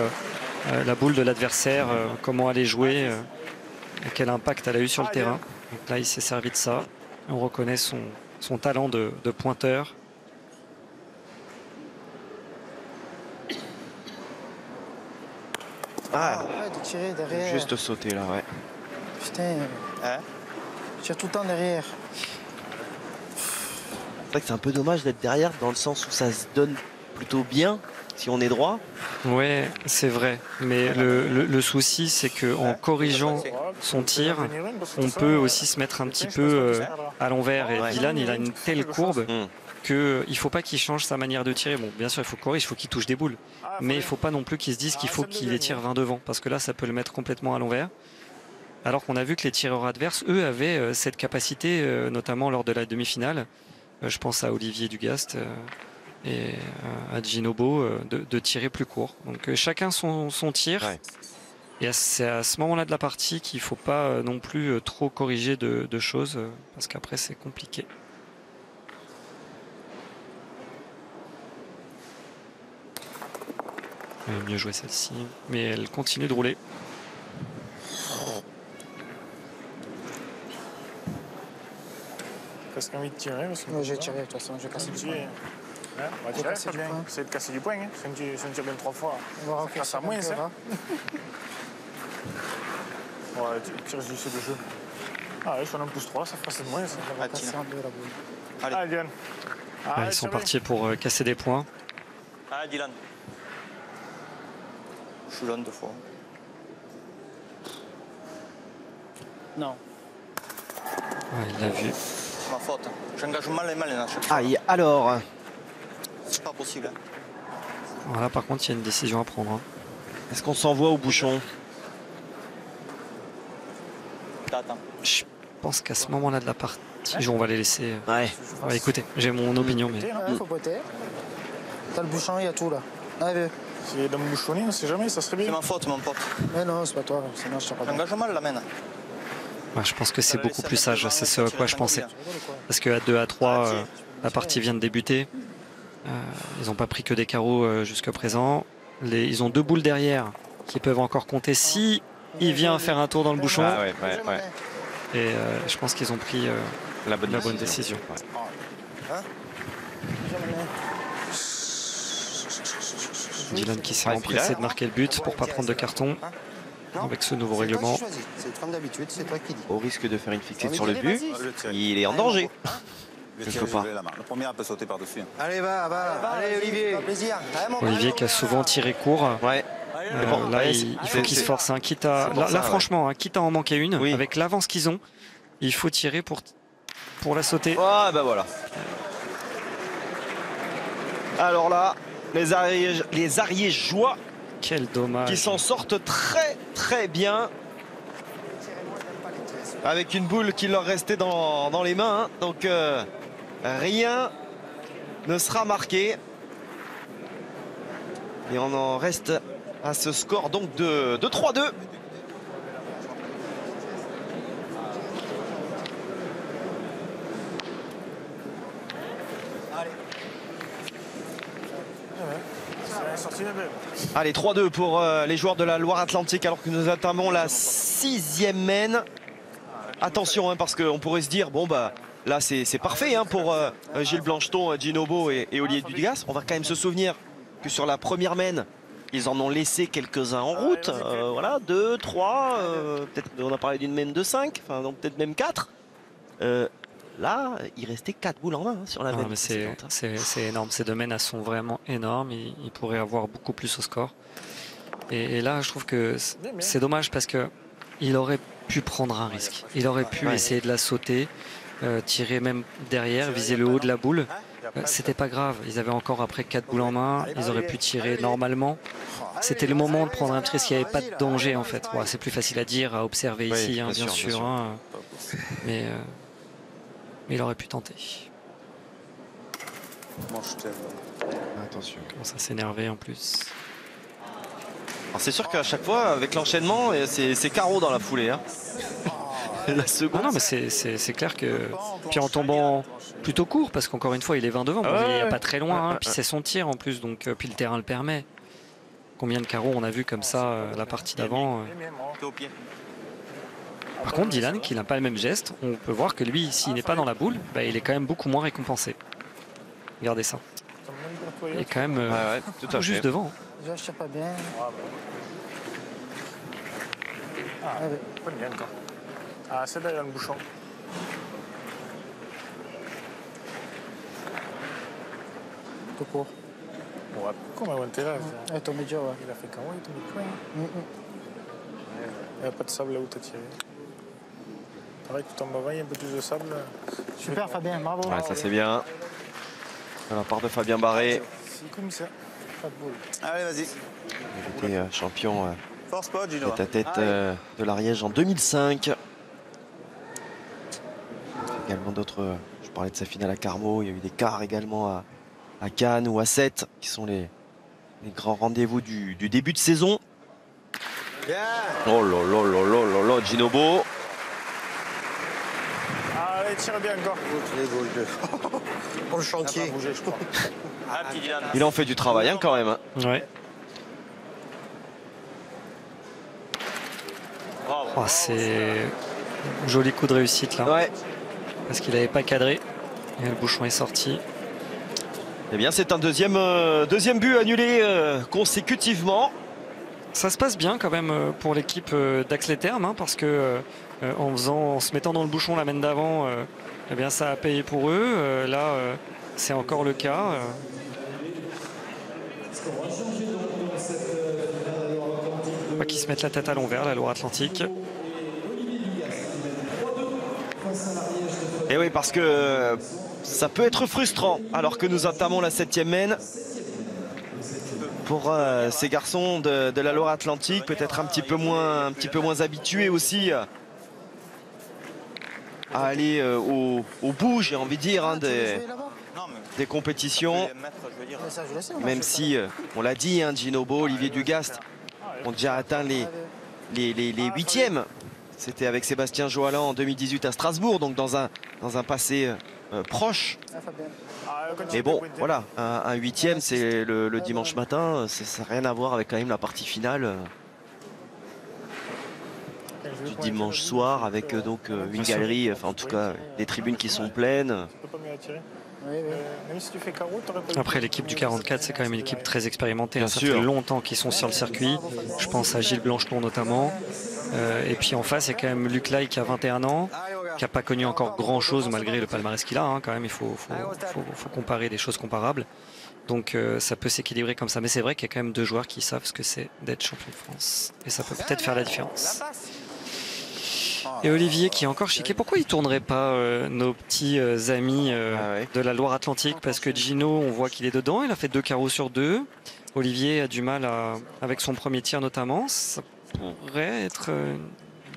la boule de l'adversaire, comment elle est jouée, et quel impact elle a eu sur le terrain. Donc là il s'est servi de ça. On reconnaît son talent de pointeur. Ah, Ouais, de tirer derrière. juste sauter là, ouais. Putain, Hein? je tire tout le temps derrière. C'est vrai que c'est un peu dommage d'être derrière dans le sens où ça se donne plutôt bien si on est droit. Ouais, c'est vrai. Mais le souci, c'est qu'en corrigeant son tir, on peut aussi se mettre un petit peu à l'envers. Et Ouais. Dylan, il a une telle courbe Mm. qu'il ne faut pas qu'il change sa manière de tirer. Bon, bien sûr, il faut corriger, il faut qu'il touche des boules. Mais il ne faut pas non plus qu'il se dise qu'il faut qu'il les tire 20 devant. Parce que là, ça peut le mettre complètement à l'envers. Alors qu'on a vu que les tireurs adverses, eux, avaient cette capacité, notamment lors de la demi-finale. Je pense à Olivier Dugast et à Ginobo, de tirer plus court. Donc chacun son tir. Ouais. Et c'est à ce moment-là de la partie qu'il ne faut pas non plus trop corriger de choses, parce qu'après c'est compliqué. Il va mieux jouer celle-ci, mais elle continue de rouler. Presque envie de tirer. Parce que Ouais, j'ai tiré, de toute façon, j'ai cassé du point. Hein? On va tirer, casser du Fabien. point. Essaye de casser du point. Hein? Si on tire bien 3 fois, On va ça renforcer casse à un moins, peu, ça. là. Ouais, tire juste de jeu. Ah ouais, si on en pousse 3, ça fera 7 moins. Ça. On va casser en deux la boule. Allez, Diane. Ouais, ils sont partis pour casser des points. Ah, Dylan. Je suis jaune 2 fois. Non. Ouais, il l'a vu. C'est ma faute. J'engage mal les malins à chaque fois. Aïe, alors, C'est pas possible. Hein. Voilà, par contre, il y a une décision à prendre. Hein. est-ce qu'on s'envoie au bouchon? Attends. Je pense qu'à ce moment-là de la partie, on va les laisser. Ouais. Ouais, écoutez, j'ai mon opinion, mais Ouais, faut botter. T'as le bouchon, il y a tout là. Allez, vieux. Si dans me bouchonner, on ne sait jamais, ça serait C'est bien. ma faute, mon pote. Mais non, c'est pas toi, sinon je te pas. J'engage mal la main. ouais, je pense que c'est beaucoup plus sage. C'est ce à quoi je pensais. Parce qu'à 2 à 3, la partie vient de débuter. Ils n'ont pas pris que des carreaux jusqu'à présent. Ils ont 2 boules derrière qui peuvent encore compter si il vient faire un tour dans le bouchon. Ah ouais, ouais, ouais. Et je pense qu'ils ont pris La bonne décision. Ouais. Dylan qui s'est Ouais, empressé de marquer le but pour pas prendre de carton avec ce nouveau règlement. C'est comme d'habitude, c'est toi qui dis. Au risque de faire une fixette Allez, sur le but, il est en danger. Quelque part. La première peut sauter par-dessus. Allez, va. Allez, Olivier. Plaisir. Olivier qui a souvent tiré court. Ouais. bon, Là, ouais, il faut qu'il se c'est- force. Hein, quitte à, c'est pour ça, là ouais. franchement, hein, quitte à en manquer une, Oui. avec l'avance qu'ils ont, il faut tirer pour la sauter. Ah bah voilà. Alors là, les Ariégeois Quel dommage. qui s'en sortent très très bien. Avec une boule qui leur restait dans les mains. Hein. Donc rien ne sera marqué. Et on en reste à ce score donc de 3-2. C'est sorti la belle. Allez, 3-2 pour les joueurs de la Loire-Atlantique alors que nous attendons la 6e main. Attention, hein, parce qu'on pourrait se dire, bon bah là c'est parfait hein, pour Gilles Blancheton, Ginobo et Olivier Dugas. On va quand même se souvenir que sur la première main, ils en ont laissé quelques-uns en route. Voilà, 2, 3, peut-être on a parlé d'une main de 5, enfin donc peut-être même 4. Là, il restait 4 boules en main hein, sur la Ah, main. mais c'est énorme. Ces domaines sont vraiment énormes. Ils pourraient avoir beaucoup plus au score. Et là, je trouve que c'est dommage parce que il aurait pu prendre un risque. Il aurait pu essayer de la sauter. tirer même derrière, viser le haut de la boule. C'était pas grave, ils avaient encore après 4 boules en main, ils auraient pu tirer normalement. C'était le moment de prendre un petit risque, il n'y avait pas de danger en fait. Bon, c'est plus facile à dire, à observer ici, bien sûr. Hein, mais il aurait pu tenter. Attention. Comment ça s'énerver en plus. C'est sûr qu'à chaque fois, avec l'enchaînement, c'est carreau dans la foulée. Hein. La seconde. Non, mais c'est clair que. Puis en tombant plutôt court, parce qu'encore une fois, il est 20 devant. Bon, il n'est pas très loin, hein, puis c'est son tir en plus, donc puis le terrain le permet. Combien de carreaux on a vu comme ça la partie d'avant. Par contre, Dylan, qui n'a pas le même geste, on peut voir que lui, s'il n'est pas dans la boule, bah, il est quand même beaucoup moins récompensé. Regardez ça. Il est quand même tout juste devant. Déjà, je tire pas bien. Pas bien encore. Ah, c'est derrière le bouchon. Tout court. Ouais, come aguanter là? Elle est tombée dur, ouais. Il a fait KO, il est tombé point. Il n'y a pas de sable là où tu as tiré. Pareil que tu tombes avant, il y a un peu plus de sable. Super, Fabien, bravo. Ouais, ça c'est bien. De la part de Fabien Barré. C'est comme ça. Pas de boule. Allez, vas-y. Il était champion Force pas, Gino. tête-à-tête de l'Ariège en 2005. Également d'autres. Je parlais de sa finale à Carmo. Il y a eu des quarts également à Cannes ou à Sète, qui sont les grands rendez-vous du début de saison. Oh là là là là là là, Ginobo. Allez, tire bien encore. Pour le chantier. Ça va bouger, je crois. Ah, petit Dylan. Il en fait du travail hein, quand même. Hein. Ouais. Oh, c'est un joli coup de réussite là. Ouais. Parce qu'il n'avait pas cadré. Et le bouchon est sorti. Eh bien, c'est un deuxième but annulé consécutivement. Ça se passe bien quand même pour l'équipe d'Axley Terme, hein, parce que en se mettant dans le bouchon la main d'avant, eh bien ça a payé pour eux. Là, c'est encore le cas. Pas qu'ils se mettent la tête à l'envers, la Loire-Atlantique. Et oui, parce que ça peut être frustrant alors que nous entamons la 7e main. Pour ces garçons de la Loire-Atlantique, peut-être un petit peu moins habitués aussi à aller au bout, j'ai envie de dire, hein, des compétitions. Même si, on l'a dit, hein, Ginobo, Olivier Dugast ont déjà atteint les 8e. C'était avec Sébastien Joalin en 2018 à Strasbourg, donc dans un passé proche. Mais bon, voilà, un 8e, c'est le dimanche matin, ça n'a rien à voir avec quand même la partie finale du dimanche soir, avec donc une galerie, enfin en tout cas des tribunes qui sont pleines. Après, l'équipe du 44, c'est quand même une équipe très expérimentée. Ça sûr. fait longtemps qu'ils sont sur le circuit. Je pense à Gilles Blanchelon notamment. Et puis en face, il y a quand même Luc Lai qui a 21 ans, qui n'a pas connu encore grand-chose malgré le palmarès qu'il a. Hein, quand même, il faut comparer des choses comparables. Donc ça peut s'équilibrer comme ça. Mais c'est vrai qu'il y a quand même 2 joueurs qui savent ce que c'est d'être champion de France. Et ça peut peut-être faire la différence. Et Olivier qui est encore chiqué. Pourquoi il ne tournerait pas nos petits amis de la Loire-Atlantique? Parce que Gino, on voit qu'il est dedans. Il a fait 2 carreaux sur 2. Olivier a du mal avec son premier tir notamment. Ça pourrait être une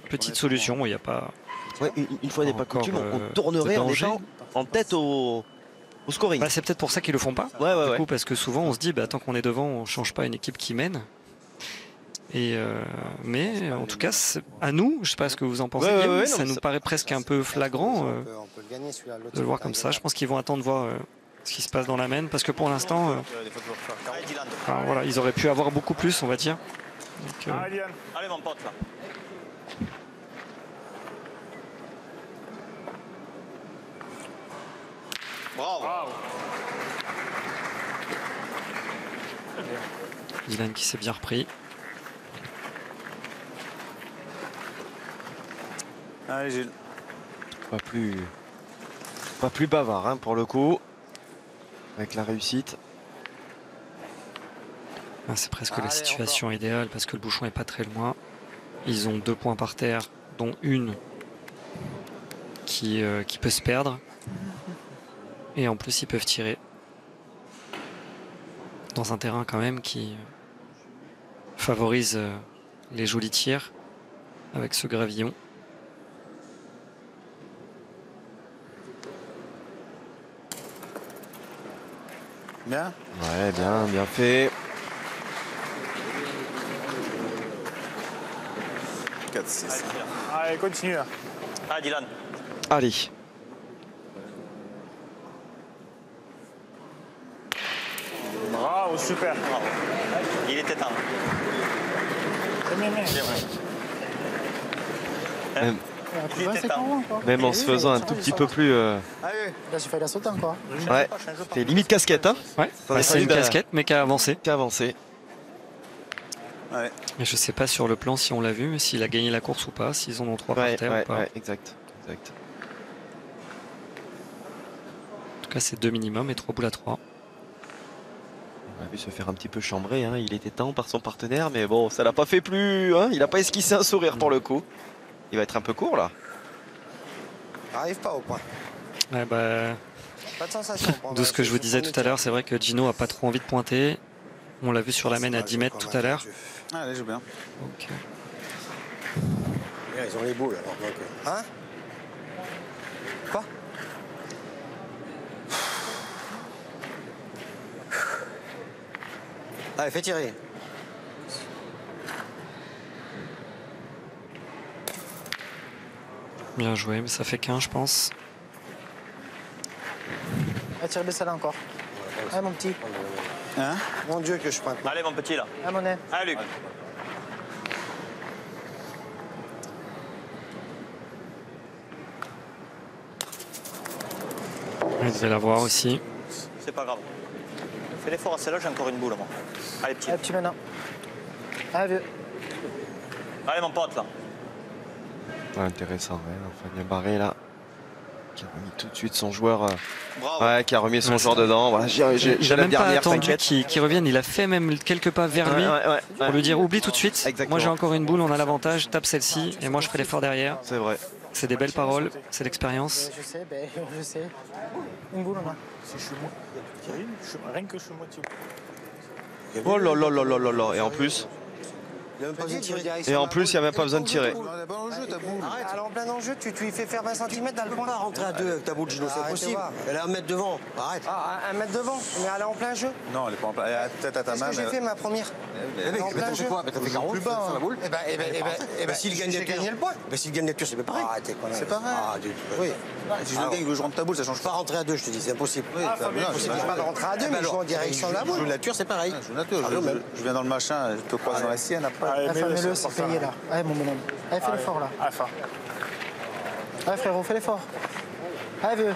petite solution. Il n'y a pas... Ouais, une fois n'est pas coutume, on tournerait en étant en tête au scoring. Bah, c'est peut-être pour ça qu'ils ne le font pas. Du coup, parce que souvent on se dit, tant qu'on est devant, on ne change pas une équipe qui mène. Mais en tout cas, à nous, je ne sais pas ce que vous en pensez, ça nous paraît presque un peu flagrant de le voir comme ça. Je pense qu'ils vont attendre de voir ce qui se passe dans la main, parce que pour l'instant, voilà, ils auraient pu avoir beaucoup plus, on va dire. Donc, Allez, mon pote, là. Bravo. Dylan qui s'est bien repris. Allez, Gilles. Pas plus bavard hein, pour le coup, avec la réussite. C'est presque la situation idéale parce que le bouchon n'est pas très loin. Ils ont 2 points par terre, dont une qui peut se perdre. Et en plus, ils peuvent tirer dans un terrain quand même qui favorise les jolis tirs avec ce gravillon. Bien. Ouais, bien fait. 4-6. Allez, continue là. Ah, Dylan. Allez. Bravo, super. Bravo. Il était temps. C'est bien, bien. Même, Il était temps. même en se faisant un tout petit peu plus... Là, j'ai failli la sauter encore. Ouais, c'est limite casquette, hein. Ouais, Ça va c'est une faire casquette mais qui a avancé. qui a avancé. Ouais. Et je sais pas sur le plan si on l'a vu, mais s'il a gagné la course ou pas, s'ils en ont 3 par terre ou pas. Ouais, exact. En tout cas, c'est 2 minimum et 3 boules à 3. On a vu se faire un petit peu chambrer, hein. Il était temps par son partenaire, mais bon, ça l'a pas fait plus, hein. Il a pas esquissé un sourire pour le coup. Il va être un peu court là. Arrive pas au point. Ouais, bah, Pas de sensation. de ce que je vous disais tout à l'heure, c'est vrai que Gino a pas trop envie de pointer. On l'a vu sur la main à 10 mètres tout à l'heure. Allez, joue bien. Donc, Ils ont les boules alors. Donc, Hein? Quoi? Allez, fais tirer. bien joué, mais ça fait 15 je pense. Ah, tire baisser là encore. Allez, mon petit. Hein? Mon Dieu, que je pointe. Allez, mon petit, là. Allez, mon nez. Allez, Luc. Vous devez l'avoir aussi. C'est pas grave. Fais l'effort à celle-là, j'ai encore une boule, moi. Allez, petit. Allez, petit maintenant. Allez, vieux. Allez, mon pote, là. Intéressant, ouais. Enfin, bien barré là. Qui a remis tout de suite son joueur. Bravo. Ouais, qui a remis son Ouais, joueur dedans. Voilà, j'ai J'ai la même pas dernière, attendu t'inquiète. qu'il revienne. Il a fait même quelques pas vers lui pour lui dire oublie tout de suite. Exactement. Moi j'ai encore une boule, on a l'avantage, tape celle-ci et moi je ferai l'effort derrière. C'est vrai. C'est des belles paroles, c'est l'expérience. Je sais, je sais. Une boule, on a. Si je suis moi. Rien que je suis moitié. Oh là là là là là là. Et en plus, Il a même pas besoin de tirer direct et sur en la plus, il n'y a même pas besoin de tirer. On a pas en jeu, ta boule. Arrête, elle est en plein enjeu, tu lui fais faire 20 cm dans le Tu peux point. pas rentrer à 2 avec ta boule, Gino, c'est Arrêtez impossible. voir. Elle est 1 mètre devant. Arrête. Ah, 1 mètre devant, mais elle est en plein jeu. Non, elle est pas en place. Elle a peut-être à ta Qu'est-ce main. que j'ai fait ma première? Elle est en plein jeu. T'as fait carreau, plus bas, sur la boule. S'il gagne j'ai gagné le point. S'il gagne lecture, c'est pas pareil. Ah, t'es connerie. C'est pas vrai. Oui. Si je le gagne, que je rentre ta boule, ça change Pas pas. rentrer à 2, je te dis, c'est impossible. Oui, Ah, ça Fabien, bien, C'est pas de rentrer à 2, mais je vais en direction de la boule. Joue nature, c'est pareil. Je je viens dans le machin, je te croise dans la sienne après. Allez, Allez, mets-le, fais-le, c'est c'est pour payé ça. là. Allez, mon bonhomme. Allez, fais l'effort là. Ah, fin. Allez, frérot, fais l'effort. Allez, vieux.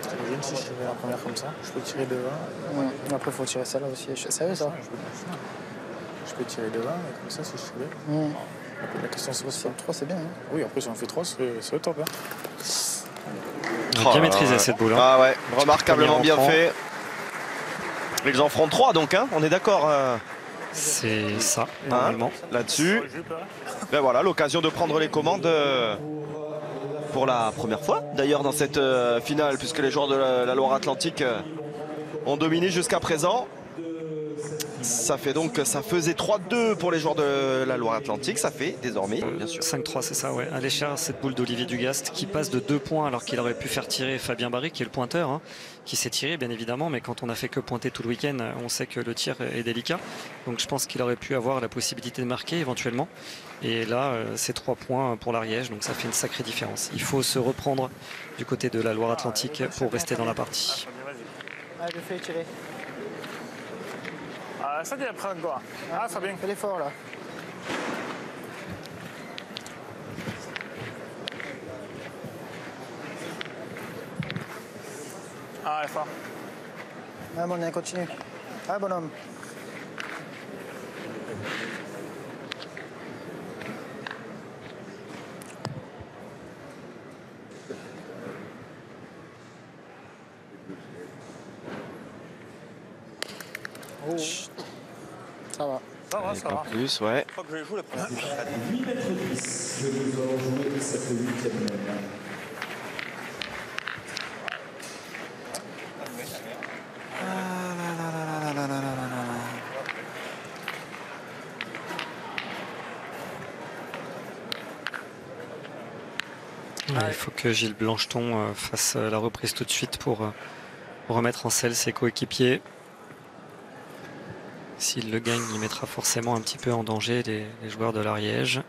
J'imagine si je tirais la première comme ça, je peux tirer devant. Après, il faut tirer celle-là aussi. Sérieux, ça? Je peux tirer devant, et comme ça, si je tirais. La question se pose pas. 3, c'est bien. Hein. Oui, après, si on fait 3, c'est le top. Hein. On a bien maîtrisé cette boule. Hein. Ah ouais, remarquablement bien Premier fait. Ils en feront 3 donc, hein. On est d'accord C'est ça, normalement. là-dessus. Ben voilà, l'occasion de prendre les commandes pour la première fois. D'ailleurs dans cette finale, puisque les joueurs de la Loire-Atlantique ont dominé jusqu'à présent. Ça fait donc, ça faisait 3-2 pour les joueurs de la Loire-Atlantique. Ça fait désormais, bien sûr. 5-3, c'est ça, ouais. Allez cher cette boule d'Olivier Dugast qui passe de 2 points alors qu'il aurait pu faire tirer Fabien Barry, qui est le pointeur, hein, qui s'est tiré bien évidemment, mais quand on a fait que pointer tout le week-end, on sait que le tir est délicat. Donc je pense qu'il aurait pu avoir la possibilité de marquer éventuellement. Et là, c'est 3 points pour l'Ariège, donc ça fait une sacrée différence. Il faut se reprendre du côté de la Loire-Atlantique pour rester dans la partie. Allez, je fais tirer. Ah, ça dit après encore. Ah, Fabien. Fais l'effort là. Ah, elle est fort. Allez, mon nez, continue. Allez, bonhomme. Oh. Ça va. Ça va, ça Pas va. plus, ouais. Je crois que je joue les premières. 8 mètres 10 que nous allons jouer cette 8e manche. Il faut que Gilles Blancheton fasse la reprise tout de suite pour remettre en selle ses coéquipiers. S'il le gagne, il mettra forcément un petit peu en danger les joueurs de l'Ariège.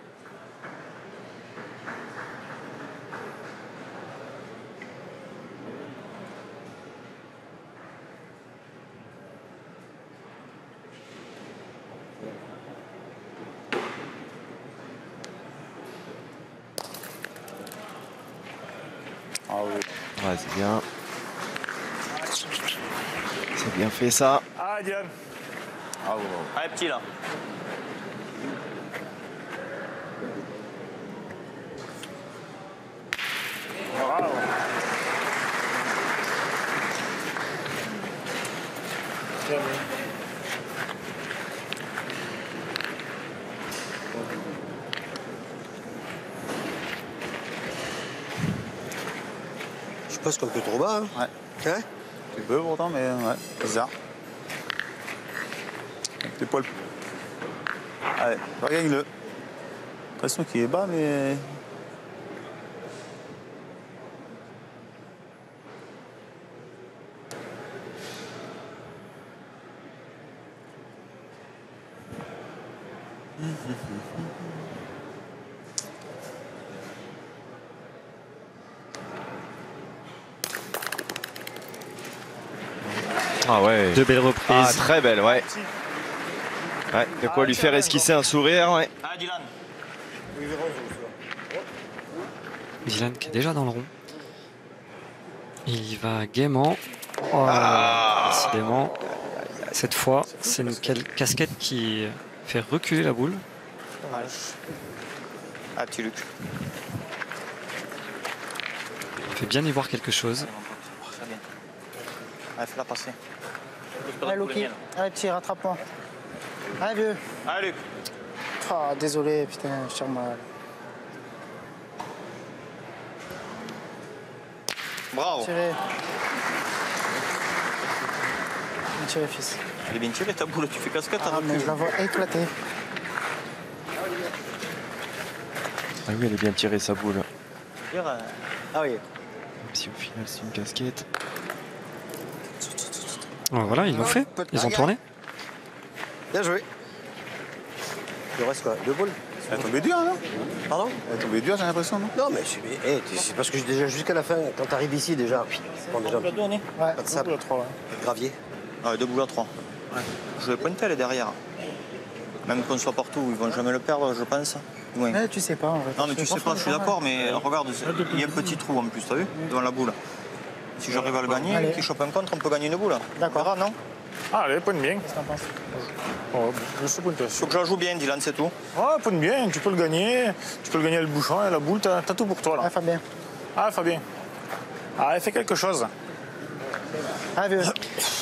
Ah oui. Ouais, c'est bien. C'est bien fait ça. Ah, Diane. Ah ouais. Allez, petit là. Bravo. Bien vu. Je pense qu'on peut trop bas. Hein. Ouais. Hein? Tu peux pourtant, mais ouais, bizarre. Tes poils. Allez, regagne-le. L'impression qu'il est bas, mais. Ah ouais. Deux belles reprises. Ah, très belle, ouais. Ouais, de quoi lui faire esquisser un sourire, ouais. Ah, Dylan. Dylan qui est déjà dans le rond. Il y va gaiement. Oh, décidément, cette fois, c'est une casquette qui fait reculer la boule. Ah, petit Luc. Il fait bien y voir quelque chose. Très bien. Allez, fais-la passer. Allez, Loki. Allez, petit, rattrape-moi. Allez, vieux. Allez, Luc. Ah, désolé, putain, je tire mal. Bravo. Tirez. Bien tiré, fils. Elle est bien tirée ta boule, tu fais casquette, Ah, mais je la vois éclater. Ah oui, elle est bien tirée sa boule. Ah oui. Même si au final c'est une casquette. Voilà, ils l'ont fait. Ils ont tourné. Bien joué. Il reste quoi? 2 boules? Elle est tombée dure, non? Pardon? Elle est tombée dure, j'ai l'impression, non? Non, mais c'est parce que déjà jusqu'à la fin, quand tu arrives ici, déjà. Bon, déjà, Tu l'as donné. Ouais, pas de sable, Double 3, ouais. gravier. Ah, 2 boules à 3. Je vais pointer les derrière. Même qu'on soit partout, ils vont jamais le perdre, je pense. Ouais. Mais tu sais pas, en fait. Non, mais tu sais pas, je suis d'accord, mais regarde, il y a un petit trou en plus, t'as vu? Devant la boule. Si j'arrive à le gagner, Allez. qu'il chope un contre, on peut gagner une boule. D'accord. On verra, non? Allez, pointe bien. Qu'est-ce que t'en penses? Oh, je suis pointé. Faut que je la joue bien, Dylan, c'est tout. Ouais, pointe bien, tu peux le gagner. Tu peux le gagner le bouchon et la boule, t'as tout pour toi, Ah, là. Fabien. Ah, Fabien. Allez, fais quelque chose. Ah, vieux.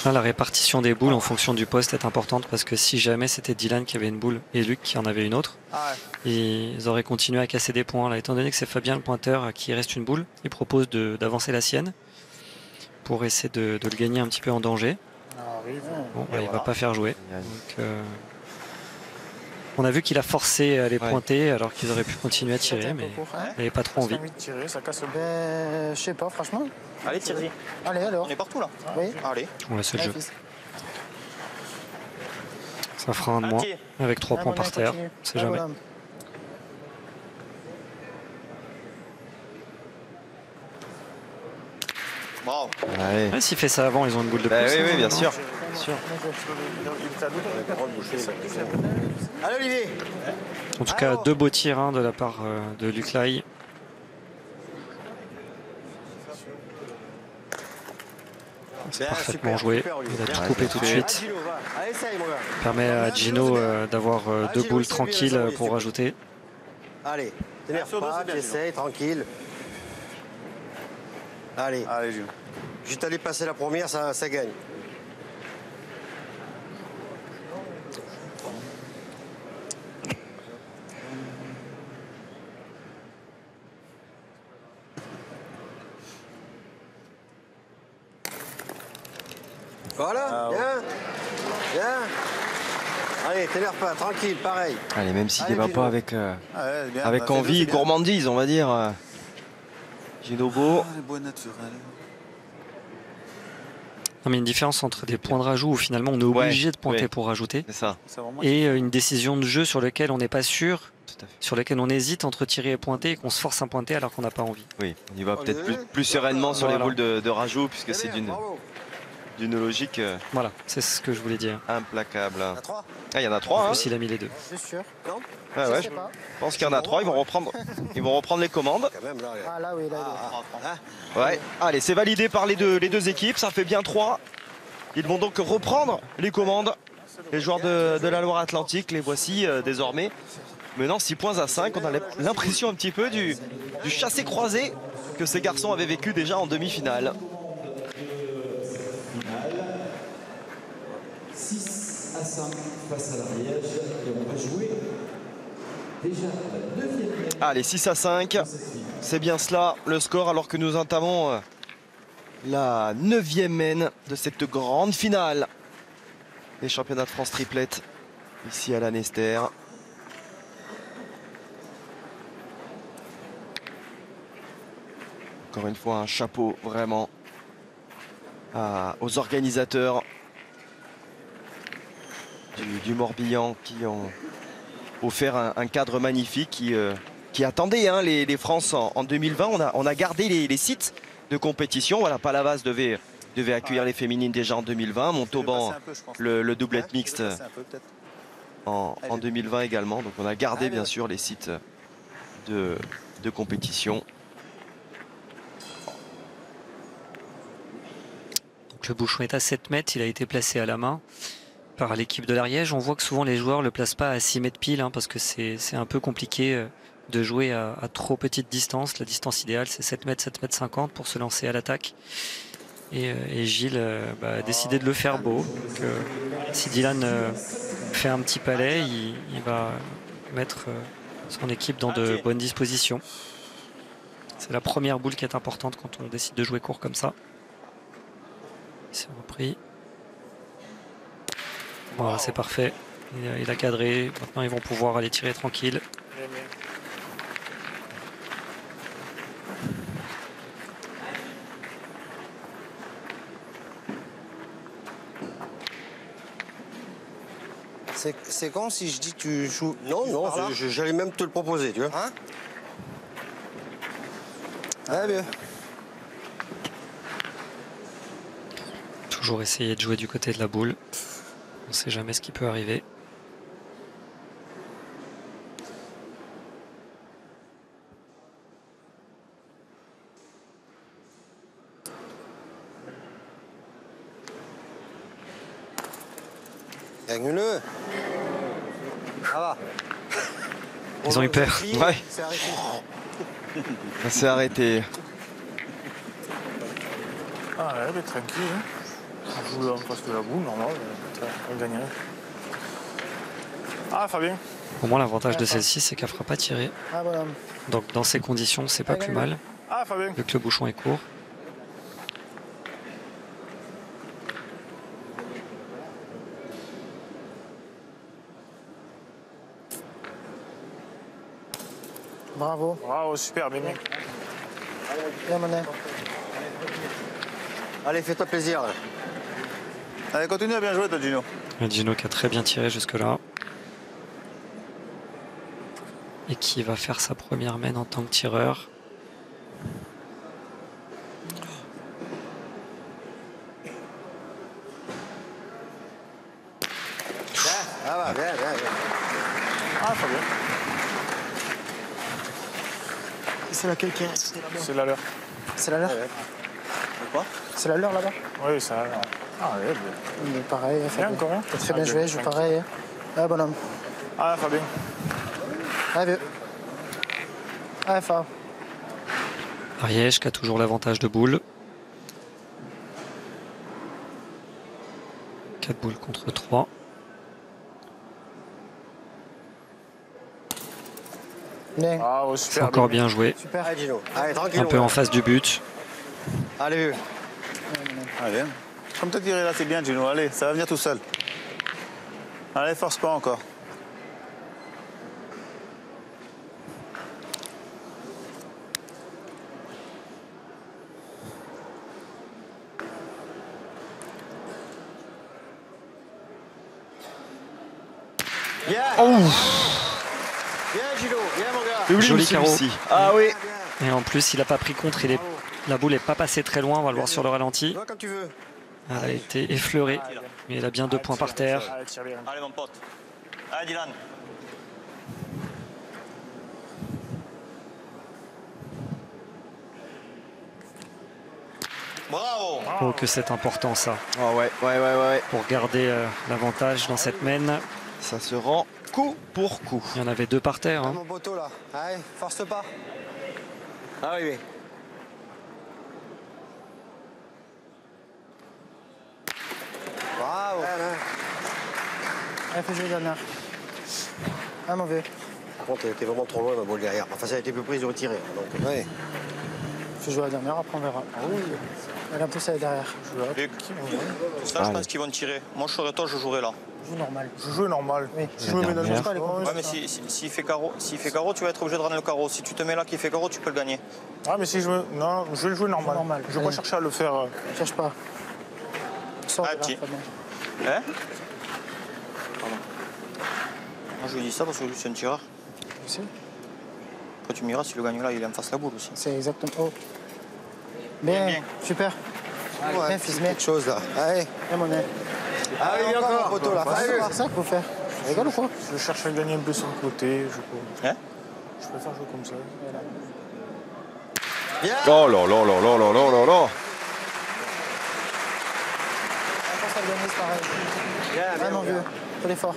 Là, la répartition des boules en fonction du poste est importante parce que si jamais c'était Dylan qui avait une boule et Luc qui en avait une autre, Ah, ils auraient continué à casser des points. Là, étant donné que c'est Fabien le pointeur à qui il reste une boule, il propose d'avancer la sienne pour essayer de le gagner un petit peu en danger. arrive. Bon, il va pas faire jouer. Donc, on a vu qu'il a forcé à les pointer alors qu'ils auraient pu continuer à tirer, mais il n'avait pas trop envie. envie de tirer, ça casse le bas. Ben, je sais pas, franchement. Allez, tire-y. Allez, alors. On est partout, là. Oui. Allez. On laisse le Allez, jeu. fils. Ça fera un de moins Pied. avec 3 Ah, points bon, par allez, terre. continue. C'est Ah, jamais. bonhomme. Bravo. Allez. Ouais, s'il fait ça avant, ils ont une boule de Bah plus. oui, hein, oui, bien non sûr. Allez, Olivier. En tout cas, 2 beaux tirs hein, de la part de Luc Lai. C'est parfaitement joué. Il a tout coupé tout de suite. Allez, essaye, mon gars. Permet à Gino d'avoir 2 boules tranquilles pour rajouter. Allez, t'énerve pas, tu essayes, tranquille. Allez, Allez, Jules. juste aller passer la première, ça gagne. Voilà, bien. Bien. Allez, t'énerve pas, tranquille, pareil. Allez, même s'il Allez, ne va Gino. pas avec, Ah ouais, bien, avec bah, fais-le, envie c'est et bien. gourmandise, on va dire. Gino Bo. Ah, les bois naturels. Non, mais une différence entre des points de rajout où finalement on est obligé de pointer pour rajouter C'est ça. C'est vraiment et une décision de jeu sur laquelle on n'est pas sûr, Tout à fait. sur laquelle on hésite entre tirer et pointer et qu'on se force à pointer alors qu'on n'a pas envie. Oui, on y va Allez. peut-être plus sereinement sur les Voilà. boules de rajout, puisque c'est Bien, bravo. d'une logique Voilà, c'est ce que je voulais dire. implacable. À 3. Ah, il y en a En 3, hein. plus, il a mis les deux. C'est sûr. Non Ah ouais, Je sais je pas. pense qu'il y en a 3, ils vont reprendre les commandes. Quand même, là. Ah là, oui, là, il est. Ouais, allez, c'est validé par les deux équipes, ça fait bien 3. Ils vont donc reprendre les commandes. Les joueurs de la Loire-Atlantique, les voici désormais. Menant 6 points à 5, on a l'impression un petit peu du chassé-croisé que ces garçons avaient vécu déjà en demi-finale. 6 à 5 face à l'Ariège. Et on va jouer déjà la 9e. Allez, 6 à 5, c'est bien cela le score, alors que nous entamons la 9e mène de cette grande finale des championnats de France triplette ici à la Nester. Encore une fois, un chapeau vraiment aux organisateurs du Morbihan qui ont offert un cadre magnifique qui attendait hein, les France en 2020. On a gardé les sites de compétition. Voilà, Palavas devait accueillir les féminines déjà en 2020. Montauban, le doublette mixte en 2020 également. Donc on a gardé bien sûr les sites de compétition. Donc le bouchon est à 7 mètres, il a été placé à la main par l'équipe de l'Ariège. On voit que souvent les joueurs ne le placent pas à 6 mètres pile hein, parce que c'est un peu compliqué de jouer à trop petite distance. La distance idéale c'est 7 mètres 50 pour se lancer à l'attaque. Et Gilles a décidé de le faire beau. Donc, si Dylan fait un petit palais, il va mettre son équipe dans de bonnes dispositions. C'est la première boule qui est importante quand on décide de jouer court comme ça. Il s'est repris. Voilà, c'est parfait. Il a cadré. Maintenant, ils vont pouvoir aller tirer tranquille. C'est con si je dis que tu joues. Non, non, j'allais même te le proposer, tu vois. Hein? Ah bien. Toujours essayer de jouer du côté de la boule. On ne sait jamais ce qui peut arriver. Gagne-le. Ça va. Ils ont eu peur. Ouais. C'est arrêté. Ça s'est arrêté. Ah ouais, mais tranquille. Hein. On joue en face de la boule, normal, on gagnerait. Ah, Fabien. Au moins, l'avantage de celle-ci, c'est qu'elle ne fera pas tirer. Ah, voilà. Donc, dans ces conditions, c'est pas plus mal. Ah, Fabien. Vu que le bouchon est court. Bravo. Bravo, super, bien. Bien mené. Allez, fais-toi plaisir. Là. Allez, continue à bien jouer, toi, Gino. Le Gino qui a très bien tiré jusque-là. Et qui va faire sa première mène en tant que tireur. Ah va, bien. Ah, Fabien. C'est laquelle qui est restée là-bas? C'est la leur. C'est la leur? Quoi? C'est la leur là-bas? Oui, ça. Ah, ouais, bien. Mais pareil, Bien encore, hein? t'as très bien Ah, joué, je joue pareil. Hein. Ah, bonhomme. Ah, Fabien. Ah, vieux. Ah, Fab. Ariège qui a toujours l'avantage de boule. 4 boules contre 3. Bien. Ah, ouais, C'est super. encore bien joué. Super. Allez, Gino. Allez, tranquille. Un peu en face du but. Allez, vieux. Allez. Comme tu as tiré là, c'est bien, Gino. Allez, ça va venir tout seul. Allez, force pas encore. Bien. Oh, Bien, Gino. Bien, mon gars. Sublime, Joli carreau. celui-ci. Ah oui. et en plus, il n'a pas pris contre. La boule n'est pas passée très loin. On va le voir sur le ralenti. Va quand tu veux. Elle a été effleurée. Mais il a bien 2 points par terre. Allez, tire bien. Allez, mon pote. Allez, Dylan. Bravo. Oh, que c'est important ça. Ah ouais. Pour garder l'avantage dans cette mène. Ça se rend coup pour coup. Il y en avait 2 par terre. Ah, Hein. mon poteau, là. Allez, force pas. Ah oui, oui. Bravo. Allez, fais jouer dernière. Ah, mauvais. Par contre, elle était vraiment trop loin, ma boule derrière. Enfin, ça a été plus prise de retirer. Donc, ouais. Fais jouer la dernière, après on verra. Ah oui. Elle en plus, elle est derrière. Luc, ça, je pense qu'ils vont tirer. Moi, je serais toi, je jouerais là. Joue normal. Je joue normal. Oui. Si je me mets dans dernière. une Pas les sport, compos. Ouais, mais s'il fait carreau, tu vas être obligé de ramener le carreau. Si tu te mets là qui fait carreau, tu peux le gagner. Ah, mais si je me. Non, je vais le jouer normal. Normal. Je vais pas Allez. chercher à le faire. Cherche pas. Sors Ah, de là, petit. Fabien. Hein? Pardon. Moi, je lui dis ça parce que lui, c'est un tireur. Tu sais, Après, tu m'iras, s'il le gagne là, il aime face la boule aussi. c'est exactement. Oh. Bien, Bien. super. Ouais, Bien, c'est fils, quelque chose, là. Allez. Bien, mon nez. Ah oui, encore, mon poteau, là. Ah, Allez, c'est ça qu'il faut faire. Tu rigoles ou quoi? Je cherche à gagner un peu sur le côté. Hein? Je préfère jouer comme ça. Bien. Oh là là là là là là là là. Je pense à le gagner, c'est pareil. Bien, Ah, bien, mon mon vieux. gars. Fais l'effort.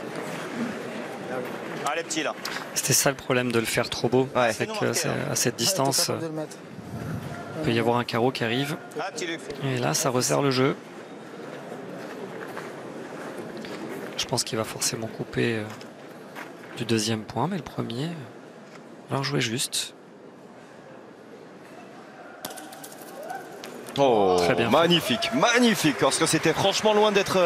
Allez, petit là. C'était ça le problème de le faire trop beau. Ouais. C'est que à cette distance, Ouais, t'es capable de le mettre. il peut y avoir un carreau qui arrive. Ah, petit Luc. Et là, ça resserre le jeu. Je pense qu'il va forcément couper du 2e point, mais le premier, alors jouer juste. Oh, Très bien. magnifique, magnifique. Parce que c'était franchement loin d'être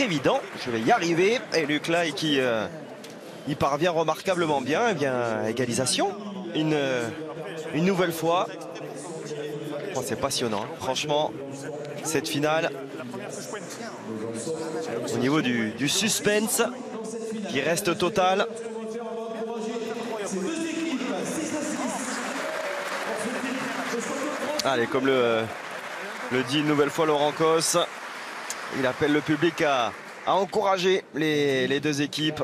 évident. Je vais y arriver. Et Luc là, qui il parvient remarquablement bien. Eh bien, égalisation. Une nouvelle fois. Oh, c'est passionnant. Hein. Franchement, cette finale. Au niveau du suspense qui reste total. Allez, comme le dit une nouvelle fois Laurent Cos, il appelle le public à encourager les 2 équipes.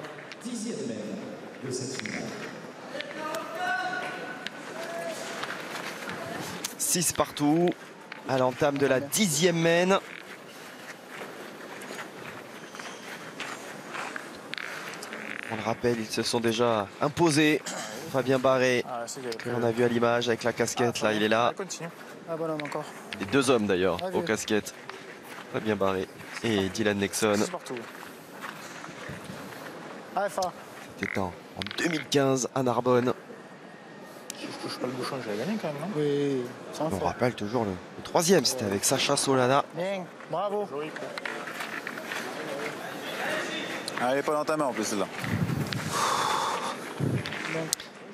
Six partout à l'entame de la 10e mène. On le rappelle, ils se sont déjà imposés. Fabien Barré, Ah, c'est bien. que l'on a vu à l'image avec la casquette, là, il est là. Allez, continue. Ah, bonhomme, encore. Les 2 hommes d'ailleurs, Ah, aux vieux. casquettes. Fabien Barré et Dylan Nexon. C'est partout. Ah, fort. C'était en 2015 à Narbonne. Si je touche pas le bouchon, je vais gagner quand même, non? Oui, sans On fort. rappelle toujours le 3e, c'était avec Sacha Solana. Bien, bravo. Ah, elle est pas dans ta main en plus, celle-là.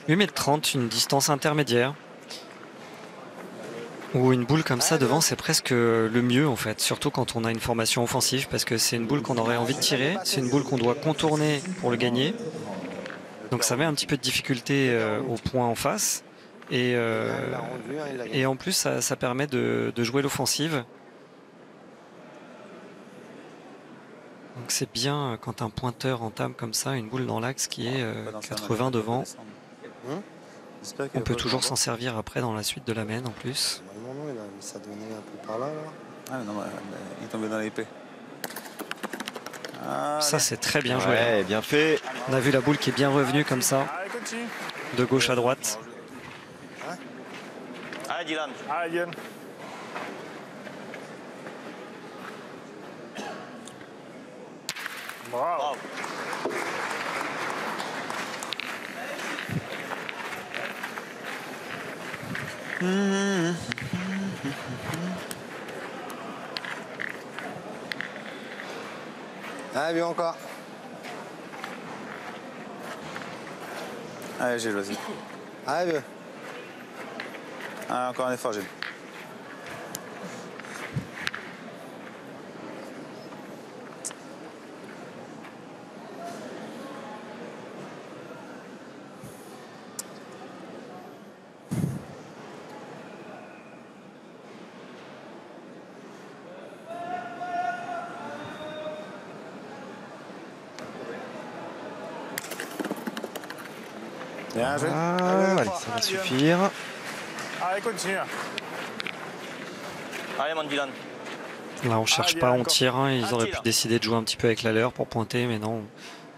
8,30 m, une distance intermédiaire. Ou une boule comme ça devant, c'est presque le mieux en fait, surtout quand on a une formation offensive, parce que c'est une boule qu'on aurait envie de tirer, c'est une boule qu'on doit contourner pour le gagner. Donc ça met un petit peu de difficulté au point en face. Et en plus, ça permet de jouer l'offensive. Donc c'est bien quand un pointeur entame comme ça une boule dans l'axe qui est 80 devant. On peut toujours s'en servir après dans la suite de la mène en plus. Normalement, non, il a mis ça donné un peu par là. Ah non, il est tombé dans l'épée. Ça c'est très bien joué. Ouais, bien fait. On a vu la boule qui est bien revenue comme ça, Allez, continue. de gauche à droite. Allez, Dylan. Allez, Yann. Bravo. Ah, bien encore. Allez, Gilles, vas-y. Ah, bien. Ah, encore un effort, Gilles. Bien joué. Ah, allez, ça va suffire. Allez, continue. Allez, mon Dylan. Là, on cherche pas, on tire. Hein. Ils auraient pu décider de jouer un petit peu avec la leur pour pointer, mais non.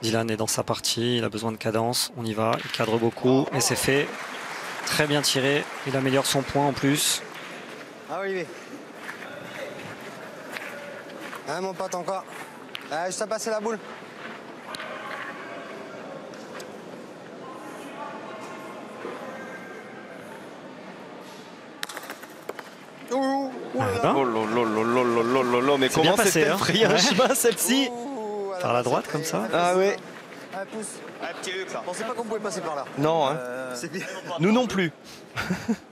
Dylan est dans sa partie, il a besoin de cadence. On y va, il cadre beaucoup et c'est fait. Très bien tiré. Il améliore son point en plus. Ah, Olivier. Ah, mon pote, encore. Ah, juste à passer la boule. Ah ben, Oh lolo, mais C'est bien comment passé, s'est-elle hein. pris un Ouais. chemin celle-ci? par la droite comme ça. Ah ouais. Ah, pousse. Allez, petit Luc, là. Je pensais pas qu'on pouvait passer par là. Non, hein. C'est bien. Nous non plus.